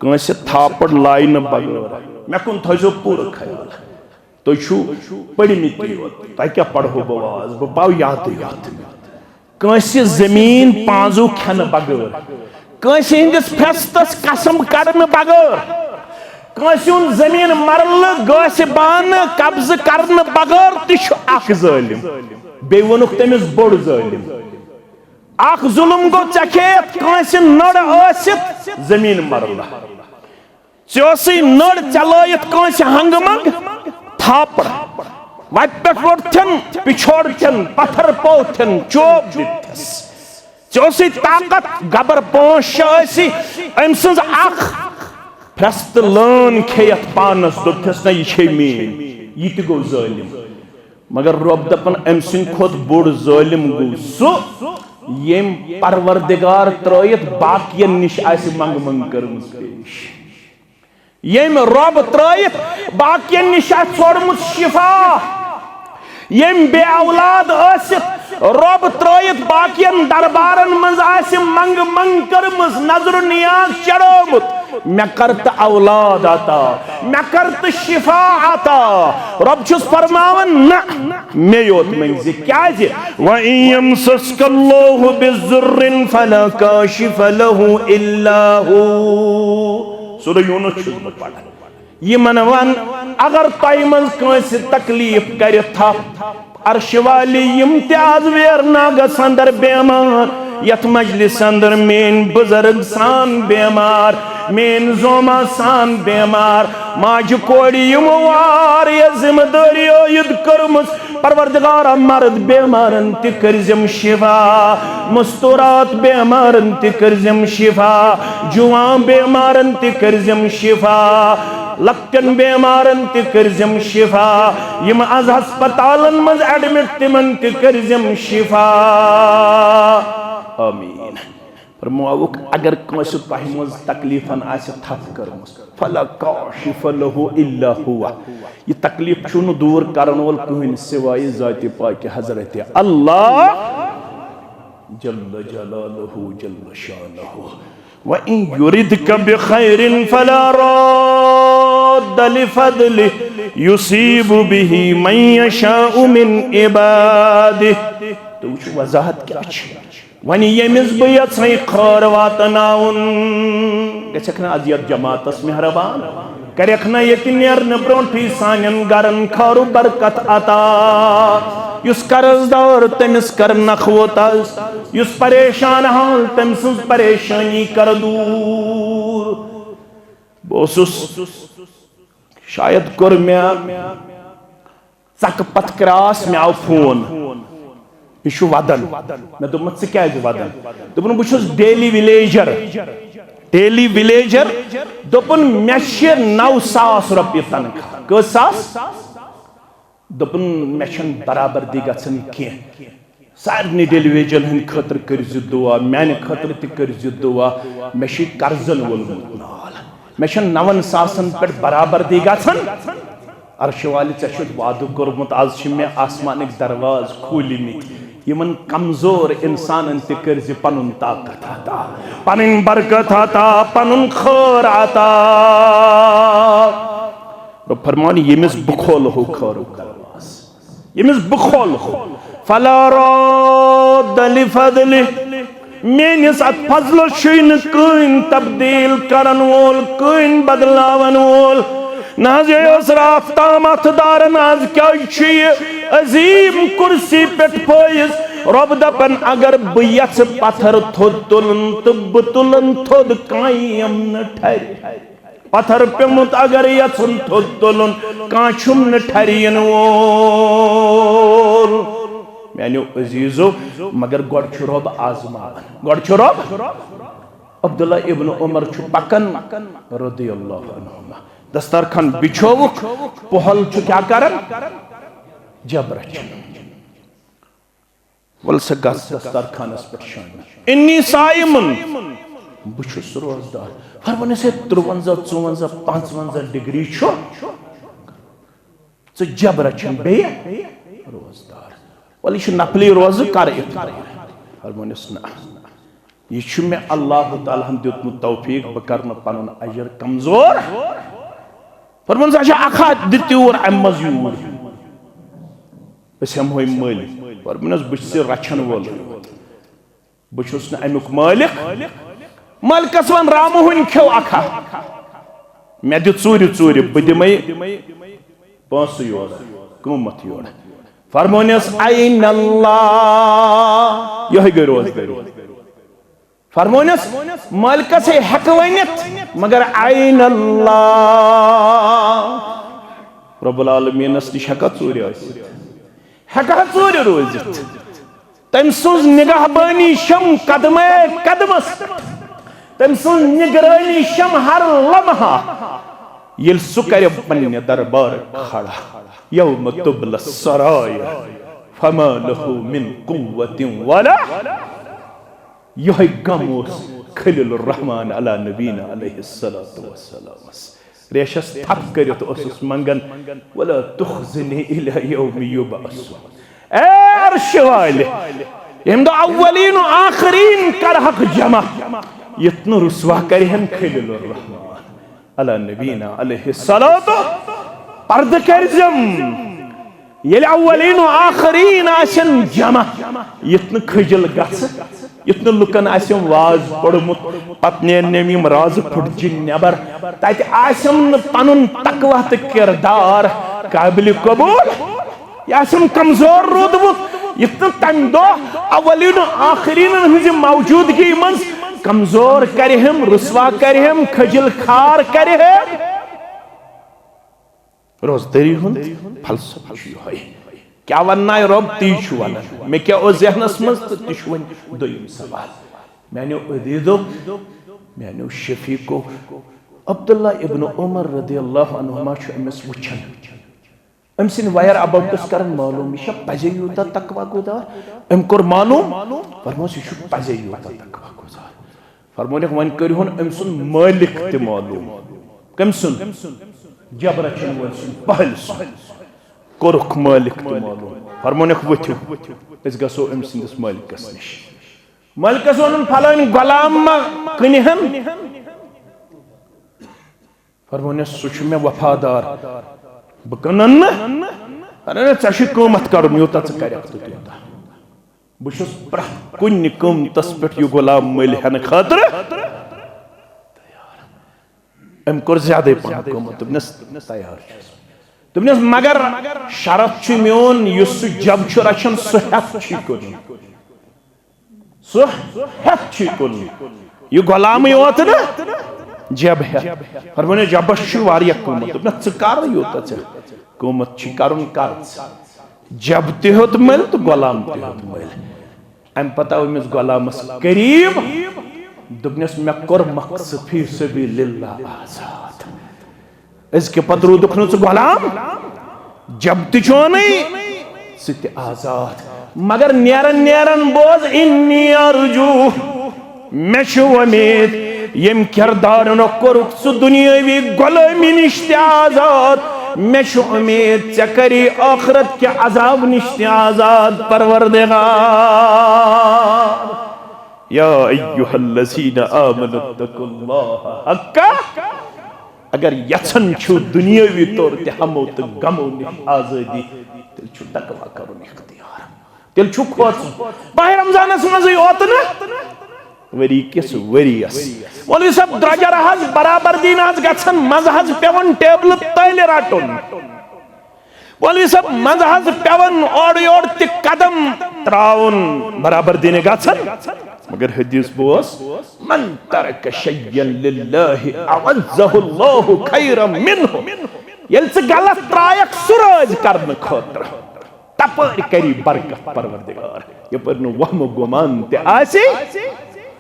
कंसे थापड़ लाइन बगैर मे कुन थजो पूरा ख्याल तुझु पढ़मित तह क्या पढ़ो बवाज बह पाव याद कंसे जमीन पांजो खन बगैर कंसे हंदिस फेस्तस कसम करन बगैर कंसे उन जमीन मरल गसिबान कब्ज करन बगैर तह जालिम बे वनुक तमिस बोड़ जालिम अख जुल्म गो चखेत कंसे नड़ आसित जमीन मरल चोसी नड़ चलायत कंसे हंगमंग थापड़ वत पे रोथन पिछोड़न पत्थर पोथन चोप दिथस चोसी ताकत गबर पोशी अम सज अख फ्रस्त लन खेत पानस दोपथस ना यह मीन यह त गो जालिम मगर रब दपन अम सद खोत बोड़ जालिम गो सो यम परवरदिगार त्रयत बाकियन निश आसि मंग मंग करमस पेश यम रब त्रयत बाकियन निश छोड़मुत शिफा यम बे औलाद आसित रब त्रयत बाकियन दरबारन मज आसि मंग मंग करमस नजर नियाज चढ़ोमुत मे करत औलाद आता मे करत शिफा आता रब छुस फरमावन न मे योत मंज क्या जे व यमसस्कल्लाहु बिज़ुर्रिन फला काशिफ लहु इल्ला हु सूरह यूनुस छुस पढ़ा ये मनवन अगर तय मज कंसे तकलीफ कर अर्श वाली इम्तियाज वेरना गंदर बेमार यथ मजलिस अंदर मेन बुजुर्ग सान बेमार मेन जोमा सान बेमार माज कोड़ी वार जिम्मेदारी युद्ध करमस परवरदिगार मर्द बेमारन त करजम शिफा मस्तूरात बेमारन त करजम शिफा जुवान बेमारन त करजम शिफा लक्कन बेमारन त करजम शिफा यम आज हस्पतालन मज एडमिट तिमन त करजम शिफा आमीन फरमावुक अगर कंसे तह मज तकलीफन आसि थप करमस फला काशिफ लहु इल्ला हुवा यह तकलीफ छुन दूर करन वोल कहीं सिवाय जाति पाक हजरत अल्लाह जल्ल जलालहु जल्ल शानहु व इन युरिदक बिखैरिन फला रद्द लिफदलिहि युसीबु बिहि मन यशाउ मिन इबादिहि तो वजाहत क्या वन यमिस बह खैर वातनाउन गछक ना अजियत जमातस मेहरबान करक ना ये नेरन ब्रोंठी सानन गरन खैर बरकत अता युस कर्जदार तमिस कर नखवतस युस परेशान हाल तम सज परेशानी कर दूर बोसुस शायद कर मे चक पत क्रास मे आव फोन यह वदन मे दोप क्या वदन दोपन बहुत डेली विलेजर दोपन मे 9,000 रुपये तनख्वाह कस सास दोपन मे बराबरदी गन कह सारे डेलीवेजन हंद खतर कर्जु दुआ मान खतर तर्जु दुआ मे कर्जन वोलमुत नाल मे 9,000 पे बराबरदी गन अर्श वाले ऐ वाद कोर्मुत आज मे आसमानिक दरवाज खोलिमित यमन कमजोर इंसान तर्ज पनुन ताकत आता पनुन बरकत आता पनुन खैर आता रब फरमान यमिस बखोल हो खैर कलमास यमिस बखोल हो फला रद्द लिफदलि मेनिस अत फजल शुन कन तब्दील करन वोल कन बदलावन वोल नाज रात तामत दार नाज क्या अजीम कुर्सी पे फैज रब दपन अगर बह पत्थर थोद तुलन तो बह तुलन थोद कायम न ठहर पत्थर पेमुत अगर यन थोद तुलन काछुम न ठहरियन वोल मैंने अजीजो मगर गोड़ रब आजमान गोड़ रब अब्दुल्ला इब्न उमर पकन रदियल्लाहु अन्हुमा दस्तरखान बिछोवुक पहल क्या करन जब रचन वल सगस दस्तरखानस पे शान इन्नी साइमन बुछुस रोजदार फरमाने से 53 54 55 डिग्री छो से जब रचन बे रोजदार वल इश नफली रोज कर फरमाने ना यह मे अल्लाह ताला हन दितमुत तौफीक ब करन पनुन अजर कमजोर फरमान अच्छा अखा दितूर अमज यूर हम हो मालिक फरमान बस रचन वोल बहुस अमुक मालिक मालिकस वन राम हुन खो अखा मे दित चूर चूर बह दिमे पांच योर कमत योर फरमानस ऐन अल्लाह यह गई रोजगारी फरमानस मालिकस हेक वनित मगर ऐन अल्लाह रब्बुल आलमीनस निश हेका चूर हेका चूर रोजित तम सुज निगहबानी शम कदमे कदमस तम सुज निगरानी शम हर लम्हा ये सु कर पन्ने दरबार खड़ा यौम तुबला सराय फमा लहु मिन कुव्वतिन वला यह गम खलील रहमान अला नबीना अलैहिस्सलातु वस्सलाम रेशस थप करित ओसुस मंगन वला तुखज़नी इला यौम युबअसु ए अर्श वाले यम दो अव्वलीन आखरीन कर हक जमा यत्न रुसवा करहन खलील रहमान अला नबीना अलैहिस्सलातु पर्द करजम ये अव्वलीन आखरीन आशन जमा यत्न खजल गस यत्न लुकन आसम वाज पड़मुत पत्ने नेम राज फुटजि नबर तत आसम पनुन तकवा तो किरदार काबिल कबूल आसम कमजोर रोदमुत यत्न तम दो अव्वलीन आखरीन हज मौजूदगी मज कमजोर करहम रुसवा करहम खजल खार करहम रोजदारी हुन फलसफा क्या वन्ना रब ती वन मे क्या जहनस मज तो वन दोम सवाल मैंने अदीदो मैंने शफीको अब्दुल्ला इब्न उमर रदियल्लाहु अन्हुमा अमिस वुचन अम सिन वायर अबाउटस करन मालूम यह पजे यूता तकवा गुजार अम कोर मालूम फरमोस यह पजे यूता तकवा गुजार फरमोने वन करिहुन अम सुन मालिक ते मालूम कम सुन जब रचन वन सुन पहल सुन कोरुख मालिक तो मालूम फरमोने वथु इस गसो अम सिंदस मालिकस निश मालिकस वन फलान गुलाम कनिहन फरमोने सुच में वफादार बकनन अरे चश कमत कर यूता च करक तो यूता बुशस प्र कुन कमतस पे यह गुलाम मल हन खातर अम कर ज्यादा पन कमत तैयार तुमने मगर शरत मोन जब रचन यह गुलाम योत ना जब फरमाने जबस कमत कर यूत कमत कर जब तोत मल तो गुलाम तोत मल अम पता अमिस गुलामस करीब दुपनस मे कोर मकसद फी सबीलिल्लाह आजाद इसके पत रूदुख नु गुलाम जब तोन सह आजाद मगर नेरन नेरन बोज इन्नी अर्जू मे उम्मीद यम किरदार न कोरुख सह दुनियावी गुलामी निश आजाद मे उम्मीद चे करी आखिरत के अजाब निश आजाद परवरदिगार या अय्युहल्लज़ीना आमनु तक़ुल्लाह हक्का अगर यछन छु दुनियावी तौर ते हमो तो गमो निश आजादी तेल छु तकवा करुन इख्तियार तेल छु खोच माह रमजानस मज योत न वरी किस वरियस मौलवी साहब द्रजर हज बराबर दिन हज गछन मज हज पेवन टेबल तैल राटुन मौलवी साहब मज हज पेवन ओड योड ते कदम त्राउन बराबर दिन गछन मगर हदीस बोस मन तरक शय्यन लिल्लाहि अवज़्ज़हुल्लाहु खैरम मिन्हु येल से गलत त्रायक सुरज करन खतर तपर करी बरकत परवरदिगार ये पर वहम गुमान ते आसी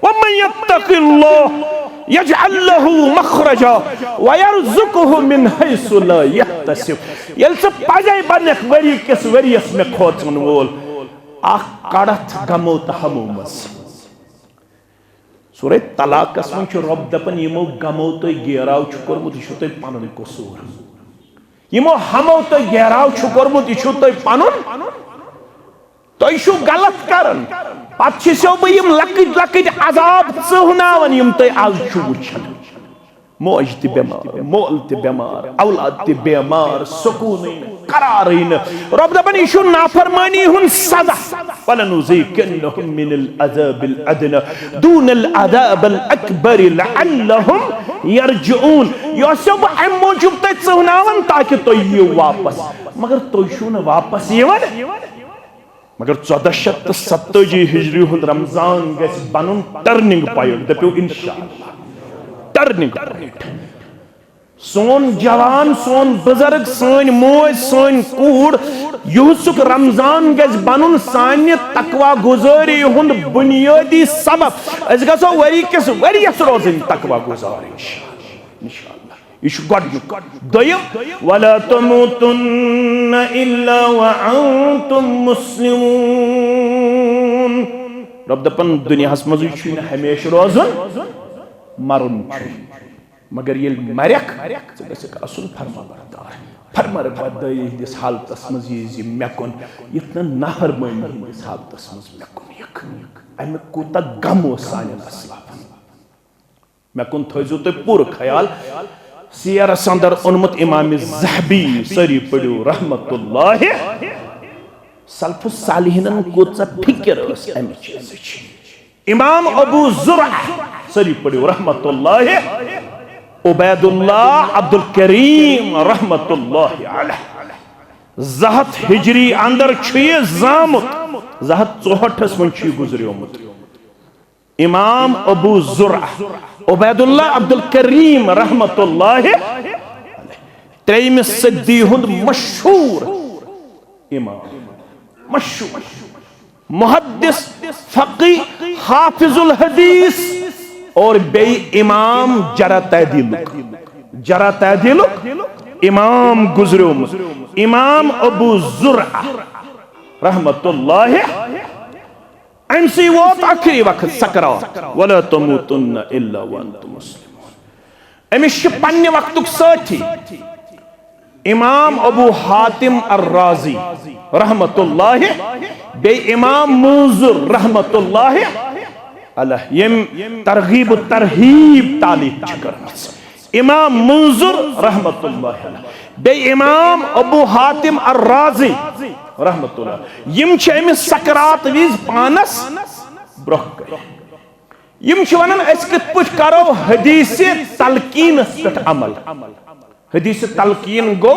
वमन यत्तकिल्लाह यजअल लहु मखरजा व यरज़ुकुहु मिन हैसु ला यहतसिब येल से पजय बनख वरी किस वरियस में खोचन वोल आ कड़थ गमो तहमुमस सूरह तलाकस मन छु रब दपन यमो गमो तो गेराव छु करमुत छु तो पनुन कसूर यमो हमो तो गेराव छु करमुत छु तो पनुन तो छु गलत करन पत छो बम लकट लकट अजाब सहनावन यम तो आज छु वुछन मोज ते बेमार मोल ते बेमार औलाद ते बेमार सुकून करार रब दपन छु नाफरमानी हुन सजा वलनुज़ीक़न्नहुम मिनल अज़ाबिल अदना दूनल अज़ाबिल अकबर लअल्लहुम यरजिऊन यो सब अम मौजूब त सहनावन ताकि तो ये वापस मगर तो छु न वापस यवन मगर 1427 हिजरी हुंद रमजान गस बनन टर्निंग पॉइंट दपो इंशाअल्लाह टर्निंग पॉइंट सोन जवान सोन बुजुर्ग सोन मोज सोन कूड़ युसुक रमजान गस बनन सान्य तकवा गुजारी हुंद बुनियादी सबब अस गसो वरी किस वरियस रोजन तकवा गुजारी इंशाअल्लाह इश गॉड दयम वला तमुतुन्न इल्ला व अंतुम मुस्लिमून रब दपन दुनिया मज छु हमेशा रोजन मरुन मगर ये मरख असन फरमाबरदार फरमाबरदारी हंदिस हालतस मज मे कुन इतना नाफरमानी हंदिस हालतस मज मे कुन यक अमे कूता गम सान असलाफन मे कुन थो तुम पूर ख्याल सियरस अंदर ओनमुत इमाम ज़हबी सरी पड़ो रहमतुल्लाह सल्फुस सालिहिनन कोचा फिक्र अमे चीज इमाम अबू ज़ुरअ सरी पड़ो रहमतुल्लाह उबैदुल्लाह अब्दुल करीम रहमतुल्लाह अलैह ज़हत हिजरी अंदर छुए जामुत ज़हत 64 मन छु गुजरियोमुत इमाम अबू ज़ुरअ उबैदुल्लाह अब्दुल करीम रहमतुल्लाह त्रेम सदी हुंद मशहूर इमाम मशहूर मुहद्दिस फकी हाफिजुल हदीस और बे इमाम जरा तैदीलुक इमाम गुजरियोमुत इमाम अबू ज़ुरअ रहमतुल्लाह अमसी वोत आखिरी वक्त सकरात वला तमुतुन्न इल्ला व अंतुम मुस्लिमून अमिश पन्ने वक्तुक साथी इमाम अबू हातिम अर्राजी रहमतुल्लाह बे इमाम मुंज़िर रहमतुल्लाह अलैह यम तरगीब तरहीब तालीम करमस इमाम मुंज़िर रहमतुल्लाह अलैह बे इमाम अबू हातिम अर्राजी रहमतुल्लाह यम छ अमिस सकरात विज पानस ब्रोह यम छ वनन अस कित पठ करो हदीस तलकीन पे अमल हदीस तलकीन गो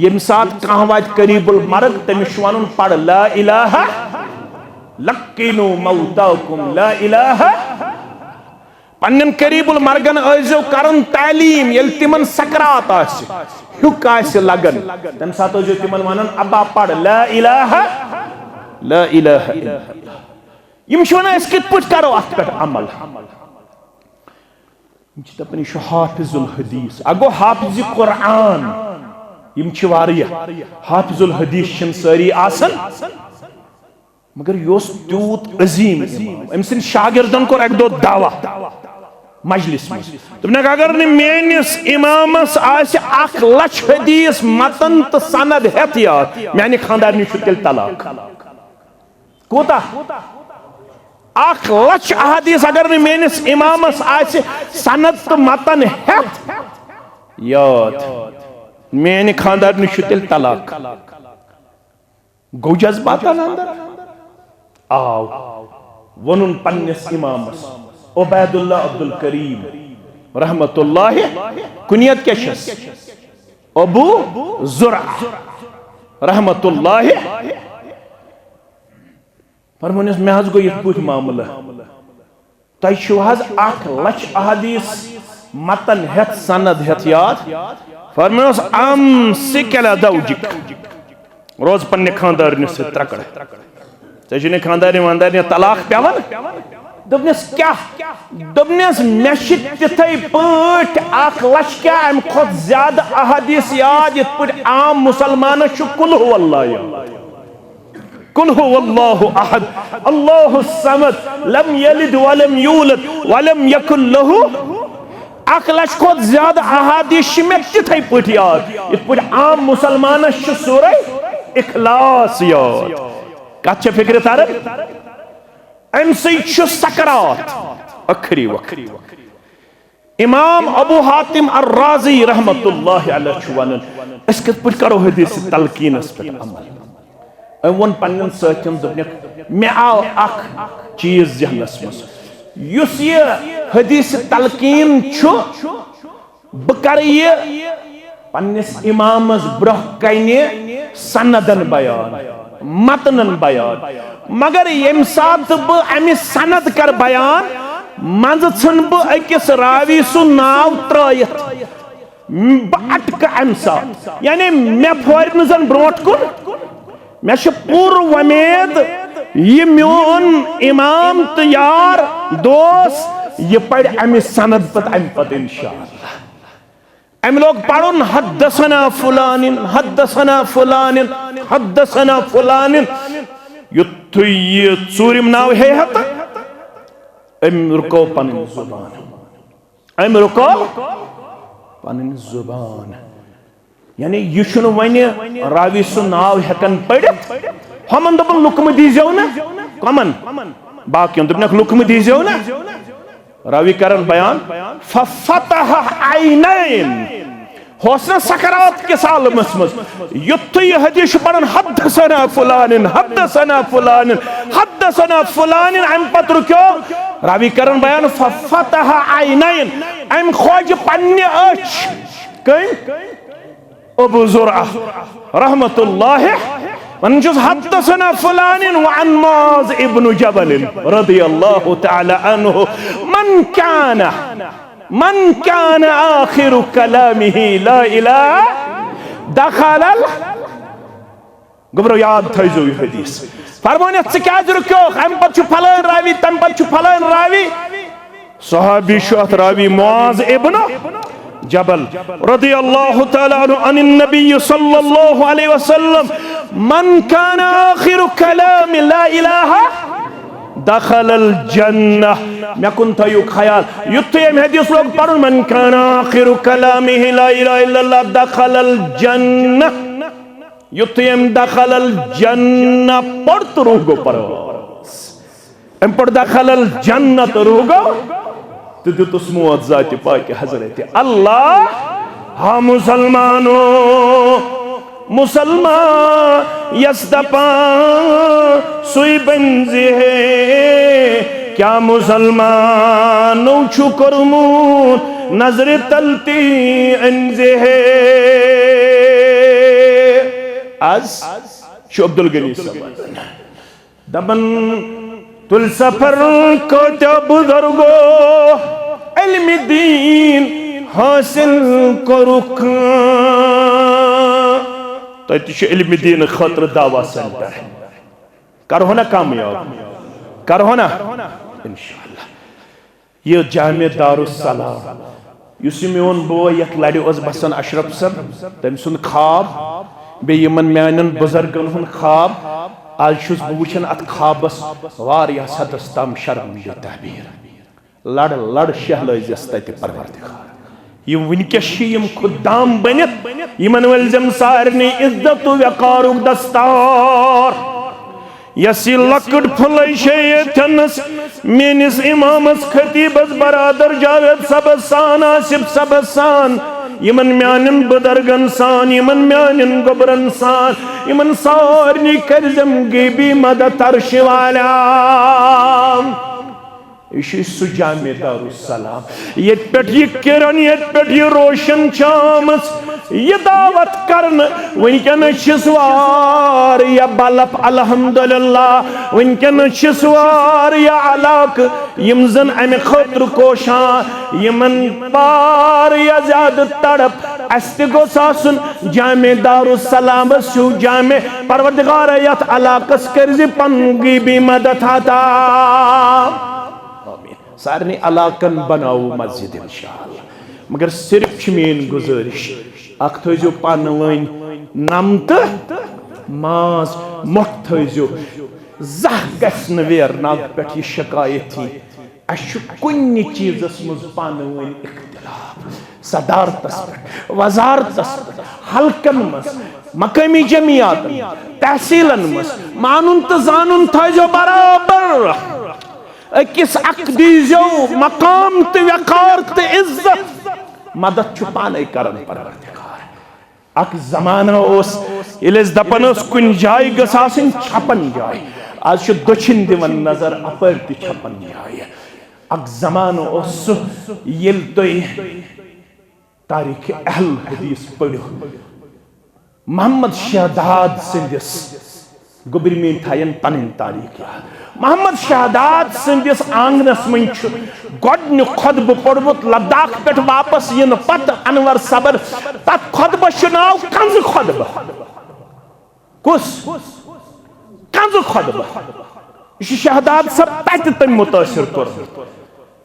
यम साथ कहां वाज करीबुल मर्ग तमिश वनन पढ़ ला इलाहा लक्किनु मौताकुम ला इलाहा पन्न करीबुल मर्गन आजो करन तालीम यल तिमन सकरात आस हुक आस लगन तम सातो जो तिमन वनन अब्बा पढ़ ला इलाहा इल्लल्लाह यम शोना इस कित पुट करो अत पे अमल दपन यह हाफिजुल हदीस अगो हाफिज कुरान यम छ वारिया हाफिजुल हदीस छन सारी आसन मगर योस त्यूत अजीम अमसिन शागिर्दन को एक दो दावा मजलिस में तुमने अगर ने मेनिस इमामस आस 1 लाख हदीस मतन तो सनद हेत याद मैंने खानदार नि तेल तलाक कोता 1 लाख अहदीस अगर ने मेनिस इमामस आस सनद तो मतन हेत याद मेन खानदार तेल तलाक गो जज्बात अंदर आव वनुन पन्नस इमामस उबैदुल्लाह अब्दुल करीम रहमतुल्लाह कुनियत क्या छस अबू जुरा रहमतुल्लाह फरमानिस मे हज गो यथ पुट मामला तय छु हज 8 लाख अहदीस मतन हेत सनद हेत याद फरमानिस अमसिक अला दौजिक रोज पन्ने खानदार से त्रकड़ चे खानदार वानदार तलाक पेवन दोपनस क्या दोपनस मे तिथे पट 1 लाख क्या अम खुद ज्यादा अहदीस याद यथ पट आम मुसलमान कुल हुवल्लाह कुल हुवल्लाहु अहद अल्लाहु समद लम यलिद वलम यूलद वलम यकुल लहु 1 लाख खुद ज्यादा अहदीस में तिथे पट याद यथ पट आम मुसलमान सूरह इखलास याद कत फिक्र तार अम सकरात आखिरी वक्त इमाम अबू हातिम अर्राजी रहमतुल्लाह अलैह वन अस कित पट करो हदीस तलकीनस पे अमल वन पन्न सतन दोपन मे आव अख चीज जहनस मस युस ये हदीस तलकीन छु ब कर ये पन्निस इमामस ब्रह कने सनदन बयान मतनन बयान मगर यम सात ब अमि सनद कर बयान मज छन ब अकिस रावी सु नाव त्रयत अटक अम सात यानी मे फोर नजन ब्रोट कुन मे पूर वमेद ये मोन इमाम तैयार दोस्त ये पढ़ अमि सनद पत इंशाअल्लाह अम लोग पढ़ुन हद्दसना फुलानिन हद्दसना फुलानिन हद्दसना फुलानिन युत्थु ये चूरिम नाव है हत अम रुको पनिन जुबान अम रुको पनिन जुबान यानी ये शुन वने रावी सु नाव हेकन पढ़ित हमन दपन लुकम दीजियो ना कमन बाकियों दपनक लुकम दीजियो ना रावी करन बयान फफतह आइनैन होसना सकरात के साल मसमस युत्थ ये हदीस पढ़न हद्दसना फुलानिन हद्दसना फुलानिन हद्दसना फुलानिन अम पत्र क्यों रावी करन बयान फफतह आइनैन अम खोज पन्ने अच कई अबू जुरा रहमतुल्लाह वनजुज हद्दसना फुलानिन व अन मुआज़ इब्न जबल रदियल्लाहु तआला अन्हु मन कान आखिरु कलामिही ला इलाहा दखलल गबरो याद थइजो हदीस फरमाने से क्या रुको हम पर फलान रावी तम पर फलान रावी सहाबी शत रावी मुआज़ इब्न जबल रदियल्लाहु तआला अन्हु अनिन नबी सल्लल्लाहु अलैहि वसल्लम मन कान आखिरु कलामि ला इलाहा दखलल जन्नह मैं कुंता यू ख्याल युत्थ ये हदीस लोग पढ़ो मन कान आखिरु कलामिही ला इलाहा इल्लल्लाह दखलल जन्नह युत्थ ये दखलल जन्नह पढ़त रुगो पढ़ो एम पढ़ दखलल जन्नत रुगो तो दितुस मुआज़ पाक हजरत अल्लाह हा मुसलमानों मुसलमान यस्तपा सुई बंजे क्या मुसलमान छु करमून नजर तलती अंजे आज अब्दुल गनी दबन तुल सफर को तो बुजुर्गो इल्म दीन हासिल करुक तो इल्म दीन खतर दावा सेंटर करो ना कामयाब करो ना इंशाअल्लाह ये जामे दारुस सलाम युस मोन बोय यथ लड़े बसान अशरफ सर तम सुन ख्वाब बे यमन म्यानन बुजुर्गन हुन ख्वाब आज छुस बुछन अत ख्वाबस वारिया सदस तम शर्म तहबीर लड़ लड़ शहलजस तत परवरदिगार ये वनकस खुदाम बनित यमन वलजम सारने इज्जत वकार दस्तार यसी लकड़ full शेतनस menace इमामस खतीबस Baradar Javed सबसान Asif सबसान Yemen म्यानन बुजुर्गन सान यमन म्यानन गोबरन सान यमन सारनी करजम गिबी मदद अर्श वाला सु जामे दारुस्सलाम ये पे किरण ये पे रोशन चामस ये दावत करन वनकन वार या बलप अल्हम्दुलिल्लाह वनकन वार या अलाक यम जन अमे खतर कोशान यमन पार या ज्यादा तड़प अस गोसन जामे दारुस्सलाम सु जामे परवरदिगार यथ अलाकस करज पन गिबी मदद अता सारे इलाकन बनाओ मस्जिद इंशाअल्लाह मगर सिर्फ मेन गुजारिश अख थो पान वन नम तो माज मोट थो जह गह वेरनाग पे शिकायत ही अस कुन चीजस मज पान वन इख्तिलाफ सदारतस पे वजारतस पे हल्कन मज मकामी जमियात तहसीलन मज मानुन तो जानून थो बराबर अकिस अक दीजो मकाम तो वकार तो इज्जत मदद छुपाने करन परवरदिगार अक जमाना ओस इलेस दपन ओस कुन जाय गसासिन छपन जाय आज दक्षिण दिवन नजर अपर ति छपन जाय अक जमाना ओस येल तो तारीख अहल हदीस पढ़ो मोहम्मद शहदाद सिंदिस गुबरमीन थायन पन तारीख याद मोहम्मद शहदाद सिंदिस आंगनस मन गोडन खुतब पढ़मुत लद्दाख पे वापस इन पत अनवर सबर तथ खुतब नाव कंज खुतब कुस कंज खुतब शहदाद सब तत तम मुतासिर कर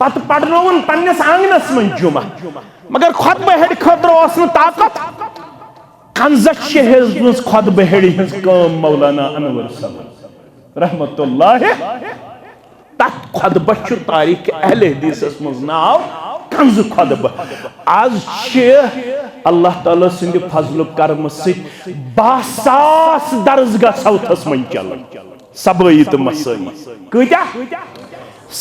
पत पढ़नोन पन्नस आंगनस मन जुमा मगर खुतब हेड खतर ताकत कंजश हज खुतब हेड हज काम मौलाना अनवर सबर रहमतुल्लाह तथ खुतब तारीख अहले हदीस मज नाव कंज खुतब आज अल्लाह ताला सिंद फजल करम से 20,000 दरसगाह साउथस मन चलन सबई तो मसई कत्या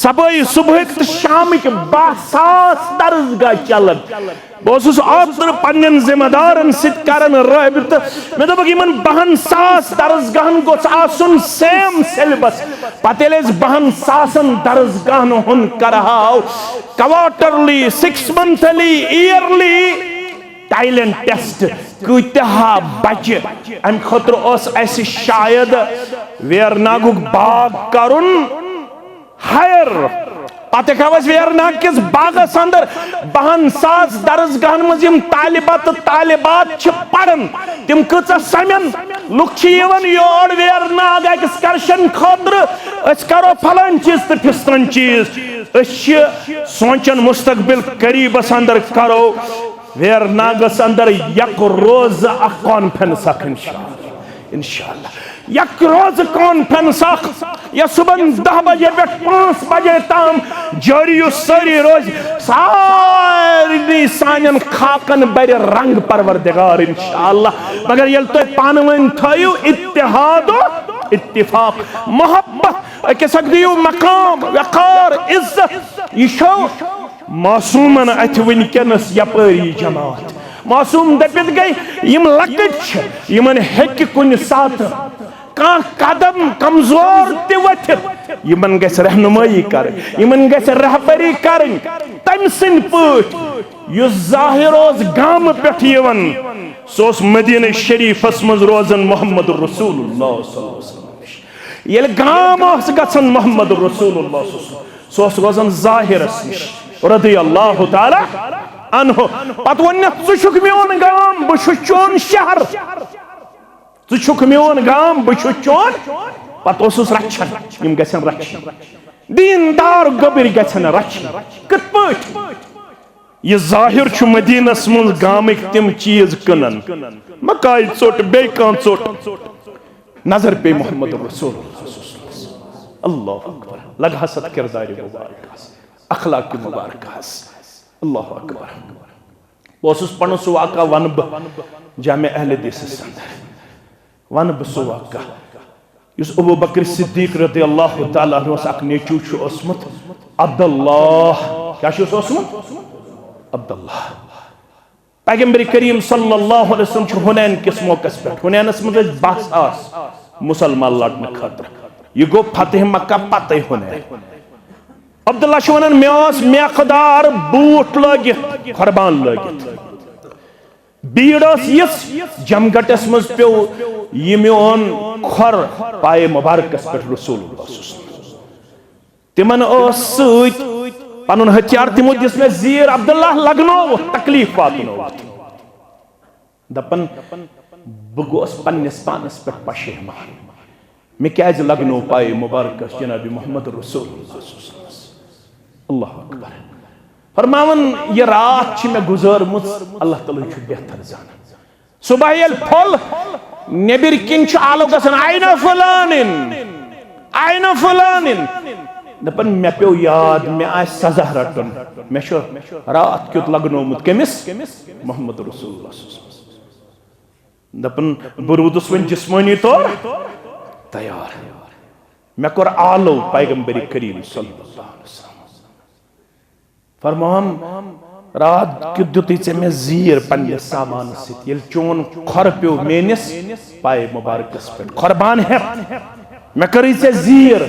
सबई सुबह तो शाम 20,000 दरसगाह चलन बहुत ओतर पन्न जिम्मेदारन सरान रबित मे दोप इन 20,000 दरसगाहन गोस आसन सेम सिलेबस पे 20,000 दरसगाहन हुन करहाव quarterly 6 monthly yearly talent test कत्या बच्चे अम खतर शायद वेरनागुक बाग करुन हायर पत वेरनाग किस बागस अंदर 20,000 दरसगाहन मज तालिबात पढ़न तिम कच समन लुक योर वेरनाग एक्सकर्शन खतर करो फलान चीज तो फिस्तन चीज सोचन मुस्तकबिल करीबस अंदर करो वेरनागस अंदर यक रोज कॉन्फ्रेंस इंशाअल्लाह यक रोज कॉन्फ्रेंस या सुबह 10 बजे पे 5 बजे तम जारी सारी रोज सारी सानन खाकन बर रंग परवरदिगार इंशाअल्लाह मगर यल तो पान वन थयो इत्तेहाद इत्तिफाक मोहब्बत अकस दियो मकाम वकार इज्जत यशो मासूमन अथ वनकनस यपरी जमात मासूम दपित गई यम लकट यमन हेक कुन साथ का कदम कमजोर ते वथित यमन गस रहनुमाई कर यमन गस रहबरी कर तम सिन पट युस जाहिर ओस गाम पेठ यवन सोस मदीना शरीफस मज रोजन मोहम्मद रसूलुल्लाह सल्लल्लाहु अलैहि वसल्लम येल गाम ओस गसन मोहम्मद रसूलुल्लाह सोस रोजन जाहिरस निश रदी अल्लाह ताला अनहु पत वन चुक मोन गाम बह चोन शहर चुक मोन गाम बह चोन पत रचन यम गसन रचन दीनदार गबर गसन रचन कत पट यह जाहिर मदीनस मज गामिक तिम चीज कनन मकाई चोट बे चोट नजर पे मोहम्मद रसूलुल्लाह अल्लाह अकबर लग हसत किरदार मुबारक अखलाक मुबारक अल्लाह अकबर बस पढ़ सह वाक़ा वन जामे अहले हदीस अंदर वन सह वाक़ा अबू बकर सिद्दीक रज़ी अल्लाह तआला अन्हु अक नेचू अब्दुल्लाह क्या अब्दुल्लाह पैगंबर करीम सल्लल्लाहु अलैहि वसल्लम हुनैन किस मौके पे हुनैनस में 10,000 मुसलमान लड़ने खातर ये गो फतेह मक्का पते हुनैन अब्दुल्लाह शवनन में मेकदार बूट लगित कुर्बान लगित बीड़स यस जमगटस मज पे ये मेन खर पाए मुबारकस पे रसूलुल्लाह तिमन पन हथियार तिमो दिस में जीर अब्दुल्लाह लगनो तकलीफ वातनो दपन बगोस पन्निस पानस पे पशेमान मे क्या लगनो पाए मुबारकस जनाब मोहम्मद रसूलुल्लाह अल्लाह अकबर फरमावन ये रात में गुजरमुत अल्लाह ताला बेहतर जाना सुबह ये फल नेबिर किन आलो गसन आइना फलानिन दपन मे पे याद मे आ सजा रटन मे रात क्युत लगनोमुत कमिस मोहम्मद रसूलुल्लाह दपन बरूदुस वन जिस्मानी तौर तैयार मे कोर आलो पैगंबर करीम सल्लल्लाहु अलैहि वसल्लम फरमान रात क्युत दुति से मे जीर पन्ने सामान सित ये चोन खर पे मेनिस पाए मुबारकस पे कुर्बान है मे करी से जीर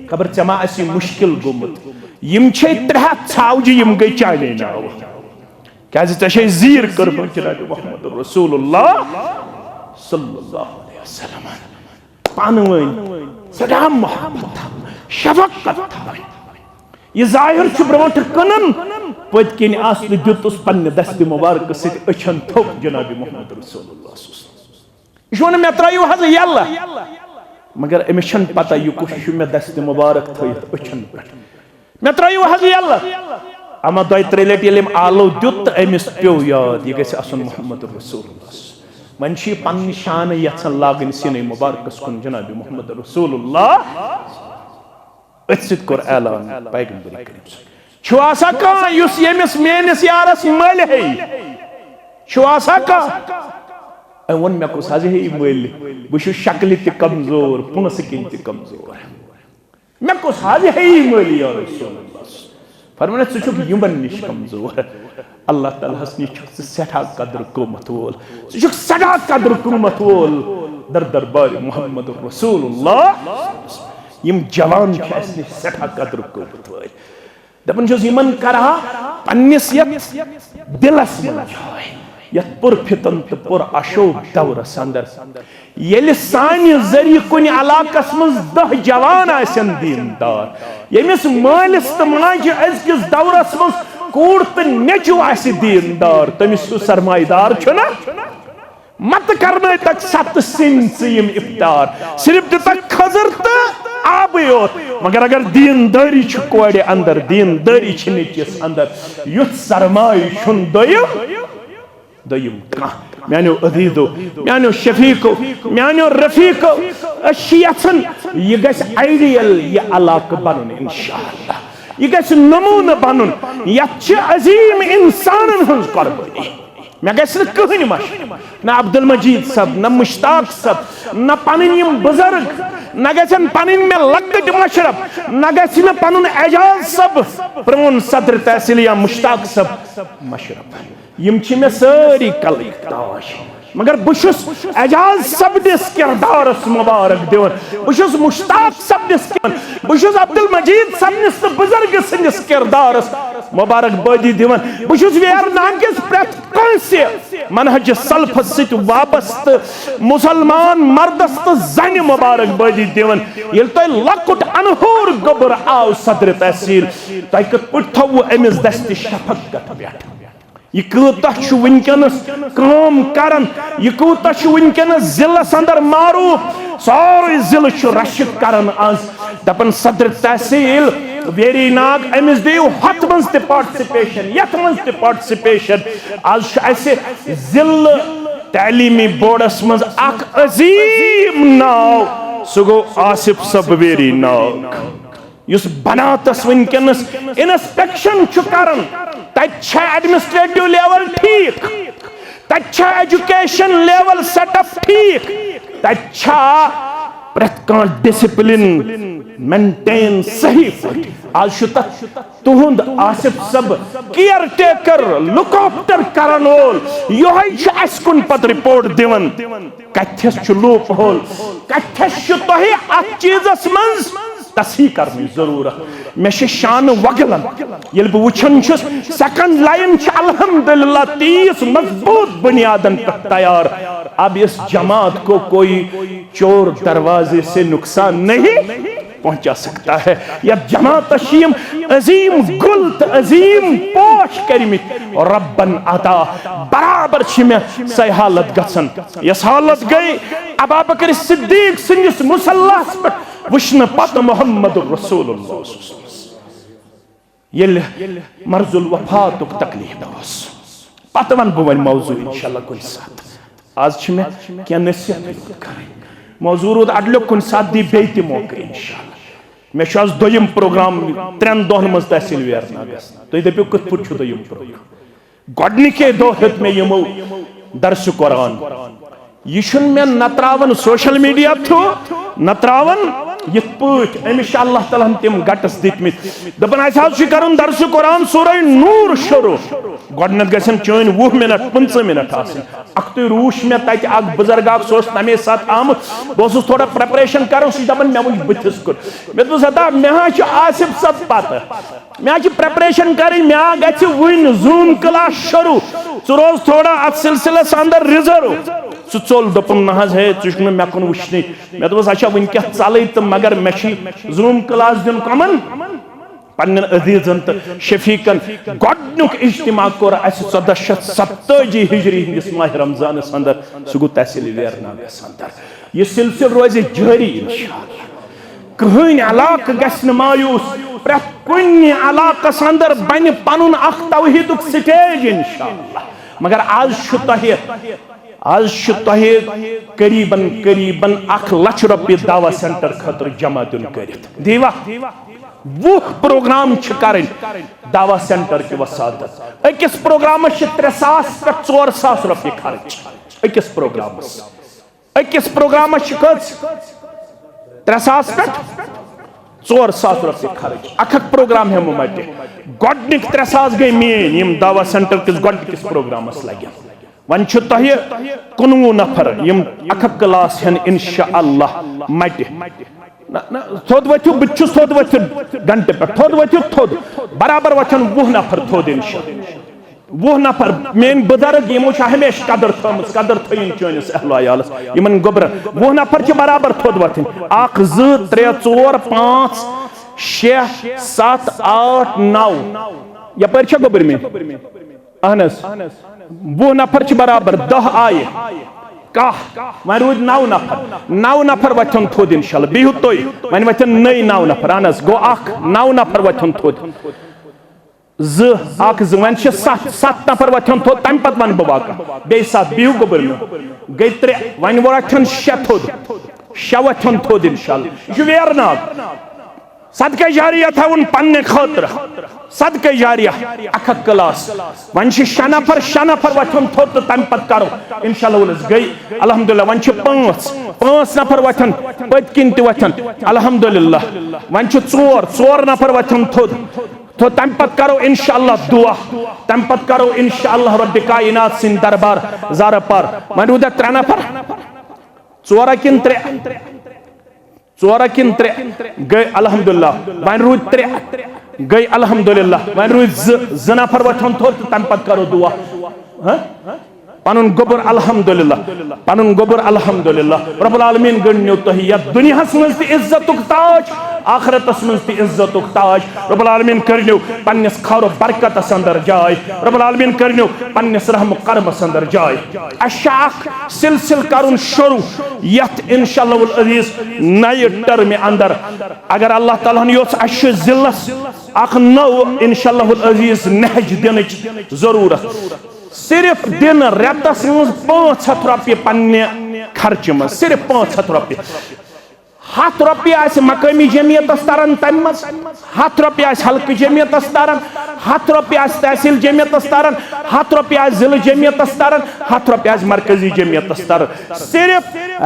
खबर चमा असी मुश्किल गुमत यम छे त्रा छावजी यम गई चाले नाव क्या जे जीर कर जनाब मोहम्मद रसूलुल्लाह सल्लल्लाहु अलैहि वसल्लम पानवन सदा मोहब्बत शफकत था ये जाहिर छु ब्रोंट कनन पद किन असल दुतुस पन्ने दस्त मुबारक सित अछन थोक जनाब मोहम्मद रसूलुल्लाह इशोन मे त्रायु हज यल्ला मगर अमिशन पता यह कुछ मे दस्त मुबारक थत अछन पे मे त्रायु हज यल्ला अमा दो त्रे लट ये आलो दुत अमिस पे याद यह गस असन मोहम्मद रसूलुल्लाह मन पन्न शान यन लागन सीने मुबारकस कुन जनाब मोहम्मद रसूलुल्लाह अथ सत कोर ऐलान पैगंबर करीम छु आसा कहां युस यमिस मेनिस यारस मल है छु आसा कहां वन मे कुस हज है मल बह शक्ल त कमजोर पुनस किन त कमजोर मे कुस हज है मल या रसूलुल्लाह फरमान छु यमन निश कमजोर अल्लाह ताला हस निश सठा कदर कुमत वोल छु सदा कदर कुमत वोल दर दरबार मोहम्मद रसूलुल्लाह यम जवान सठा कदर कुमत वोल दपन यमन करा पन्निस दिलस मन यत पुर फितन तो पुर अशोक दौरस अंदर ये सानि जरिए कुन इलाकस मज 10 जवान आसन दीनदार यमिस मालिस तो माज अजकिस दौरस मज कूड़ तो नेचु आसि दीनदार तमिस सरमाईदार छुना मत करना तक सत सिन यम इफ्तार सिर्फ तक खजर तो आब मगर अगर दीनदारी कोड़े अंदर दीनदारी नेचिस अंदर युथ सरमाई छुन दोयम कह मानो अदीदो मानो शफीको मानो रफीको अशियन यह गस आइडियल यह इलाक बन इंशाअल्लाह यह गस नमूना बन यह अजीम इंसान हज कुर्बानी मे गस कहन मश न अब्दुल मजीद सब न मुश्ताक सब न पन बुजुर्ग न गन पन मे लकट मशरफ न गस मे पन एजाज सब प्रोन सदर तहसील या मुश्ताक सब मशरफ यम मे सारी कल ताश मगर बहुस एजाज सबदिस किरदारस मुबारक दिवन बहुस मुश्ताक सबदिस बहुस अब्दुल मजीद सबनिस तो बुजुर्ग सनिस किरदारस मुबारक बादी दिवन बहुस वेरनान किस प्रत कंसे मनहज सल्फ सत वाबस्त मुसलमान मर्दस तो जन मुबारक बादी दिवन ये तो लकुट अनहूर गबर आव सदर तहसील तय कत पट थव अमिस दस्त शफकत बैठ यह कूता वनकस काम कर यह कूता वनकस जिलस अंदर मारूफ सारे जिल रशिद कर आज दपन सदर तहसील वेरी नाग अमिस दियो हथ मज त पार्टिसिपेशन यथ मज त पार्टिसिपेशन आज जिल तालीमी बोर्डस मज अख अजीम नाव सह गो आसिफ सब वेरी नाग युस बनातस वनकस इंस्पेक्शन कर तत एडमिनिस्ट्रेटिव लेवल ठीक तत एजुकेशन लेवल सेटअप ठीक तत प्रत डिसिप्लिन मेंटेन सही आज तुहद आसिफ सब केयर टेकर लुक आफ्टर करन वोल यह कुन पत रिपोर्ट दिवन कथस लूप होल कथस चीजस मन तसी करने जरूरत मे शान वगलन ये बह वुचान सेकंड लाइन अल्हम्दुलिल्लाह 30 मजबूत बुनियादन पर तैयार। अब इस जमात को कोई चोर दरवाजे से नुकसान नहीं पहुंचा सकता है। यह जमात अशीम अजीम गुल अजीम पोश करमित और रब्बन अता बराबर में सही हालत गसन यस हालत गई अबू बकर सिद्दीक सिंस मुसल्लास पे वुश्न पत मोहम्मद रसूलुल्लाह ये मर्जुल वफात तकलीफ पत वन बह वन मौजू इंशाल्लाह कुन साथ आज में क्या नसीहत करें मौजू रोद अगले कुन साथ दी बेति मौके इंशाल्लाह मे आज दोयम प्रोग्राम 3 दोहन मज तहसील वेरनाग तुम दपो कत पुट दोयम प्रोग्राम गोडनिके दो हेत मे यमो दर्स कुरान यह मे नत्रावन सोशल मीडिया थ्रू नत्रावन ये अमिश अल्लाह ताला तम गटस दितमित दपन कर दर्स कुरान सूरह नूर शुरू गोडनत गसन चन 20 मिनट 15 मिनट अख्त रूश मे तत बुजुर्ग तमे साथ आमुत बह थोड़ा प्रेपरेशन कर दपन मे वो बुथिस कुन मे दोपा मे आसिफ सब पत मे प्रेपरेशन कर मे वन जूम क्लास शुरू रोज थोड़ा अत सिलसिलस अंदर रिजर्व सह चोल दोपन ना है चुन मे कुन वुचन मे दोस अच्छा वन क्या चल तो मगर मे जूम क्लास दिन कमन पन्न अजीजन तो शफीकन गोडनुक इज्तिमा कोर 1470 हिजरी हिंदिस माह रमजान अंदर सह गो तहसील वेरनाग अंदर यह सिलसिल रोज जारी इंशाअल्लाह कहन इलाक गसन मायूस प्रत कुन इलाकस अंदर बन पनुन अख तौहीदुक स्टेज इंशाअल्लाह मगर आज करीबन करीबन 1 लाख रुपये दावा सेंटर खतर जमा दिन कर दीवा 20 प्रोग्राम कर दावा सेंटर की वसादत अकिस प्रोग्राम 300 पे 400 रुपये खर्च अकिस प्रोग्राम 300 पे 400 रुपये खर्च अख प्रोग्राम हम मत गोडनिक 300 गई मेन दावा सेंटर किस गोडनिकस प्रोग्रामस लगे वन 19 नफर अख क्लास हेन इंशाअल्लाह मत थोद वथु बह थोद वथु घंटे पे थोद वथु थोद बराबर वथन 20 नफर थोद इंशाअल्लाह 20 नफर मेन बुजुर्ग यमो हमेशा कदर थमस कदर थयन चोनिस अहल अयालस यमन गोबर 20 नफर बराबर थोद वथन 1 2 3 4 5 6 7 8 9 यपर गोबर में अहनस 20 नफर बराबर 10 आये वन रूद 9 नफर वथन थोद इंशाअल्लाह बिहु तुई वन वथन नई 9 नफर अहनस गो 9 नफर वथन थोद 2 वन 7 नफर वथन थोद तम पत वन बह वाक़ा बे 7 बिहु गोबर में गई 3 वन वथन 6 थोद 6 वथन थोद इंशाअल्लाह यह वेरनाग सदका जारिया था उन पन्ने खतर सदका जारिया अख क्लास वन 6 नफर वथन थोद तो तम पत करो इंशाअल्लाह गई अल्हम्दुलिल्लाह वन 5 नफर वथन पतकिन त वथन अल्हम्दुलिल्लाह वन 4 नफर वथन थोद तो तम पत करो इंशाअल्लाह दुआ तम पत करो इंशाअल्लाह रब्बे कायनात सिन दरबार ज़ारा पर वन रूद 3 नफर 4 किन 3 गई अल्हम्दुलिल्लाह वन रूद 3 गई अल्हम्दुलिल्लाह वन रूद 2 नफर वथन थोद तम पत करो दुआ पनुन गोबर अल्हम्दुलिल्लाह रब्बुल आलमीन गन्यो तहि या दुनिया मज इज्जतुक ताज आखिरतस मज इज्जतुक ताज रब्बुल आलमीन करनो पन्निस खौर बरकतस अंदर जाय रब्बुल आलमीन करनो पन्निस रहम करमस अंदर जाय अशाक सिलसिल करुन शुरू यत इंशाअल्लाह अजीज नए टर्म अंदर अगर अल्लाह ताला योस अश जिल्लस अख नौ इंशाअल्लाह अजीज नहज दिन जरूरत सिर्फ दिन रेतस मज 500 रुपये पन्ने खर्च मज सिर्फ 500 रुपये 100 रुपये मकामी जमीयत तरन तम 100 रुपये हल्क जमीयत तरन 100 रुपये तहसील जमियतस तरन 100 रुपये जिले जमियतस तरन 100 रुपये मरकजी जमियतस तरन सिर्फ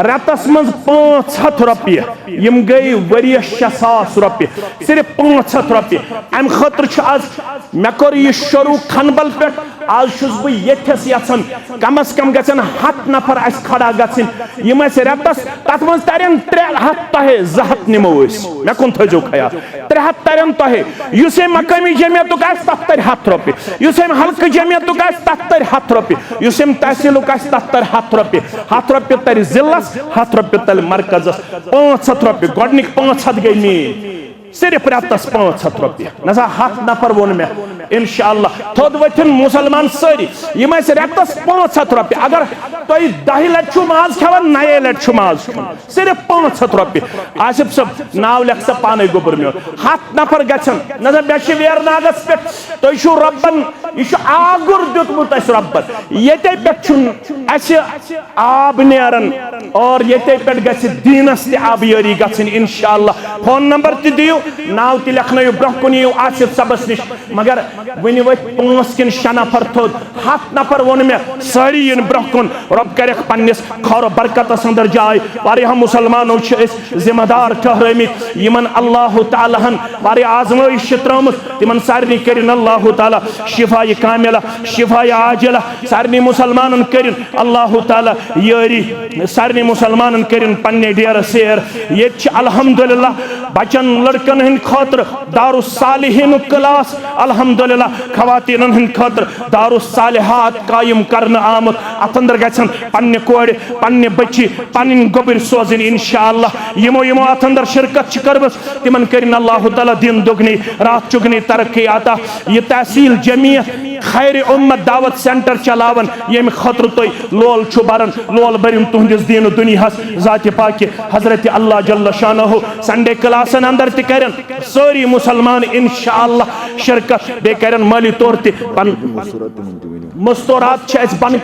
रतस मज 500 रुपये यम गई वरियस 6,000 रुपये सिर्फ 500 रुपये अम खतर आज मे कोर यह शुरू खनबल पे आज बह यथस यन कम अज कम गन 100 नफर खड़ा गन यम रतस तथ मज तरन 300 तहे 200 निमो मे कुन थो ख्याल 300 तरन तहे युस मकामी जमियत तथ तर 100 रुपये हल्क जमियत तथ तर 100 रुपये तहसील तथ तर 100 रुपये 100 रुपये तर जिलस 100 रुपये तर मरकजस 500 रुपये गोडनिक 500 गई मीन सिर्फ रतस 500 रुपये नसा 100 नफर वोन मे इंशाअल्लाह थोद वथिन मुसलमान सारी यम रतस 500 रुपये अगर तुम 10 लट माज खान 9 लट माज सिर्फ 500 रुपये आसिफ सब नाव लिख सा पाने गोबर मे 100 नफर गन नसा मे वेरनागस पे तुम रब्बन यह आगुर दुतमुत रब्बन ये पे आब नेरन और ये पे दीनस ते आबियरी गन इंशाअल्लाह फोन नंबर ते दियो नाव ते लिखन ब्रोह कुन यू आसिफ सबस निश मगर वन वो 5 किन 6 नफर थोद 100 नफर वोन मे सारी इन ब्रोह कुन रब कर पन्निस खौर बरकतस अंदर जाय वारिया मुसलमानों जिम्मेदार ठहरमित यमन अल्लाह ताला वारिया आजमाइश त्रमत तिमन सारनी करिन अल्लाह ताला शिफा कामिला शिफा आजिला सारनी मुसलमान करिन अल्लाह ताला यारी सारनी मुसलमान करिन पन्ने डेर सेर ये अल्हम्दुलिल्लाह बचन लड़कन हंद खतर दारुस्सालिहीन क्लास अल्हम्दुलिल्लाह खवातीन हंद खतर दारुस्सालिहात कायम करन आमत अत अंदर गन पन्ने कोड़ पन्ने बच्ची पन्न गोबर सोजन इंशाअल्लाह यमो यमो अत अंदर शिरकत करबस तिमन करिन अल्लाह ताला दिन दुगनी रात चुगनी तरक्की आता यह तहसील जमियत खैर उम्मत दावत सेंटर चलावन यम खतर तुम लोल बरन लोल बरिम तुहदिस दीन दुनियास जात पाक हजरत अल्लाह जल्ल शानहु संडे क्लासन अंदर तन सारी मुसलमान इंशाअल्लाह शिरकत बे करन माली तौर मस्तूरात बन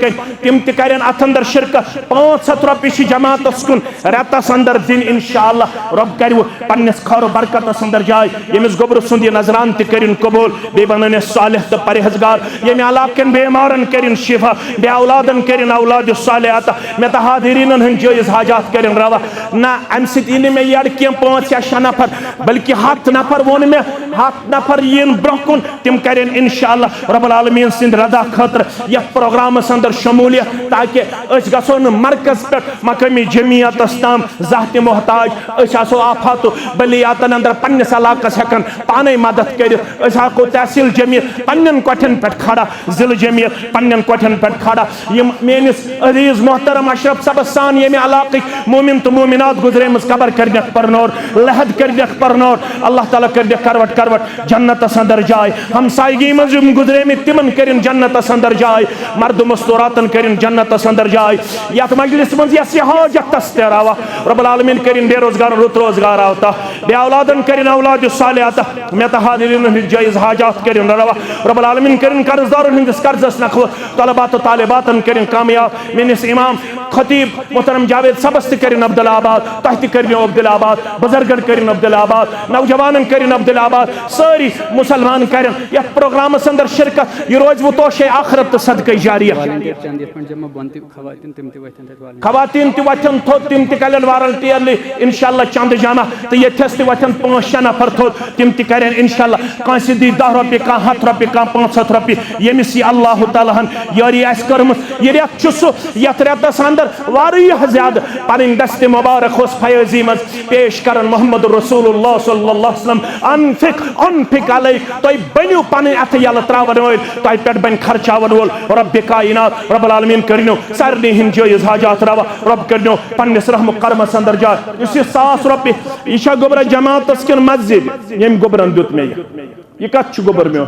तम तन अत अंदर शिरकत 500 रुपये जमात कुन रतस अंदर दिन इंशाअल्लाह रब कर पन्निस खौर बरकतस अंदर जाय यमिस गोबर सुंद नजरान तरिन कबूल बे बन सालिह तो परहेजगार यम इलाकन बेमारन करिन शिफा बे औलादन करिन औलाद सालिह अता मे तो हादिरीन हंद जायज हाजात करिन रवा ना अम सि मे यड़ कह 5 या 6 नफर बल्कि 100 नफर वोन मे 100 नफर यन ब्रोह कुन तम करिन इंशाअल्लाह रब्बुल आलमीन सिंद रदा खतर यह प्रोग्रामस अंदर शमूलियत ताकि गो न मरकज पे मकामी जमियतस ताम जहत मोहताज आसो आफात बलियातन अंदर पन्निस इलाकस हेकन पाने मदद कर तहसील जमियत पन्न कोठन पे खड़ा जिल जमियत पन्न कोठन पे खड़ा यम मेनिस अजीज मोहतरम अशरफ सबस सान यम इलाक मोमिन तो मोमिनात गुजरे कबर कर परनोर लहद कर परनोर अल्लाह ताला कर करवट करवट जन्नतस अंदर जाय हमसायगी मज गुजरे तिमन कर जन्नतस अंदर जाय मर्द मस्तूरातन करिन जन्नतस अंदर जाय यत मजलिस मज यह हाजत तस्तरावा रब्बुल आलमीन करिन बेरोजगार रुत रोजगार आता बे औलादन करिन औलाद सालिह अता मे तो हादिरीन जायज हाजात करिन रवा रब्बुल आलमीन करिन कर्जदारन हंदिस कर्जस नखव तलबात तालिबातन करिन कामयाब मेनिस इमाम खतीब मोहतरम जावेद सबस करिन अब्दुल्लाबाद तह करिन अब्दुल्लाबाद बुजुर्गन करिन अब्दुल्लाबाद नौजवानन करिन अब्दुल्लाबाद सारी मुसलमान करिन यह प्रोग्रामस अंदर शिरकत यह रोज वो तोशे आखिरत सदका जारिया खवातीन तथन थोद तम तन वारंटियरली इंशाअल्लाह चंद जमा तो यथस तथन 5-6 नफर थोद तम तन इंशाअल्लाह कस दी 10 रुपये 100 रुपये 500 रुपये यमिस अल्लाह ताला यारी कर्मत यह रेत सह यथ रेतस अंदर वारियाह ज्यादा पन दस्त मुबारक फयजी मज पेश कर मोहम्मद रसूलुल्लाह सल्लल्लाहु अलैहि वसल्लम अनफिक अलैक तुम बनो पन अथ यल त्रावन वोल तुम पे बन खर्चावन वोल रब कायनात रब्बुल आलमीन करिनो सारनी हिंद जायज हाजात रवा रब करिनो पन्निस रहम करमस अंदर जाय इस 100 रुपये यह गोबर जमातस किन मस्जिद यम गोबरन दुत मे यह कत गोबर मे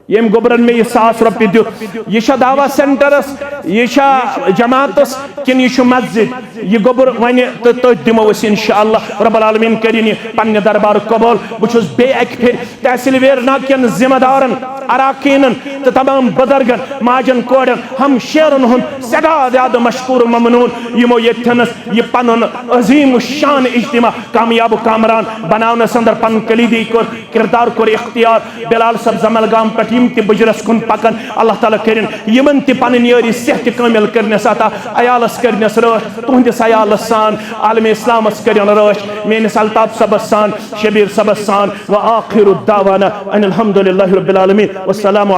यम गोबरन में 100 रुपये दुत यह दावा सेंटरस यह जमातस किन यह मस्जिद यह गोबर वन तो दिमो इंशाअल्लाह रब्बुल आलमीन करिन पन्ने दरबार कबूल बहुत बे अक फिर तहसील वेरनाग किन जिम्मेदारन अराकीन तो तमाम बुजुर्गन माजन कोड़न हम शेरन हुन सदा ज्यादा मशकूर ममनून यमो यथनस ये पनुन अजीम शान इज्तिमा कामयाब कामरान बनावन संदर पन कलीदी को किरदार को इख्तियार बिलाल सब जमलगाम पटीम ते बुजरस कुन पकन अल्लाह ताला करिन यमन ते पन यारी सेहत कामिल करने साता अयालस करने रश तुहंदिस अयालस सान आलम इस्लामस करिन रश मेनिस अल्ताफ सबस सान शबीर सबस सान व आखिरु दावाना अनिल हम्दुलिल्लाहि रब्बिल आलमीन वस्सलामु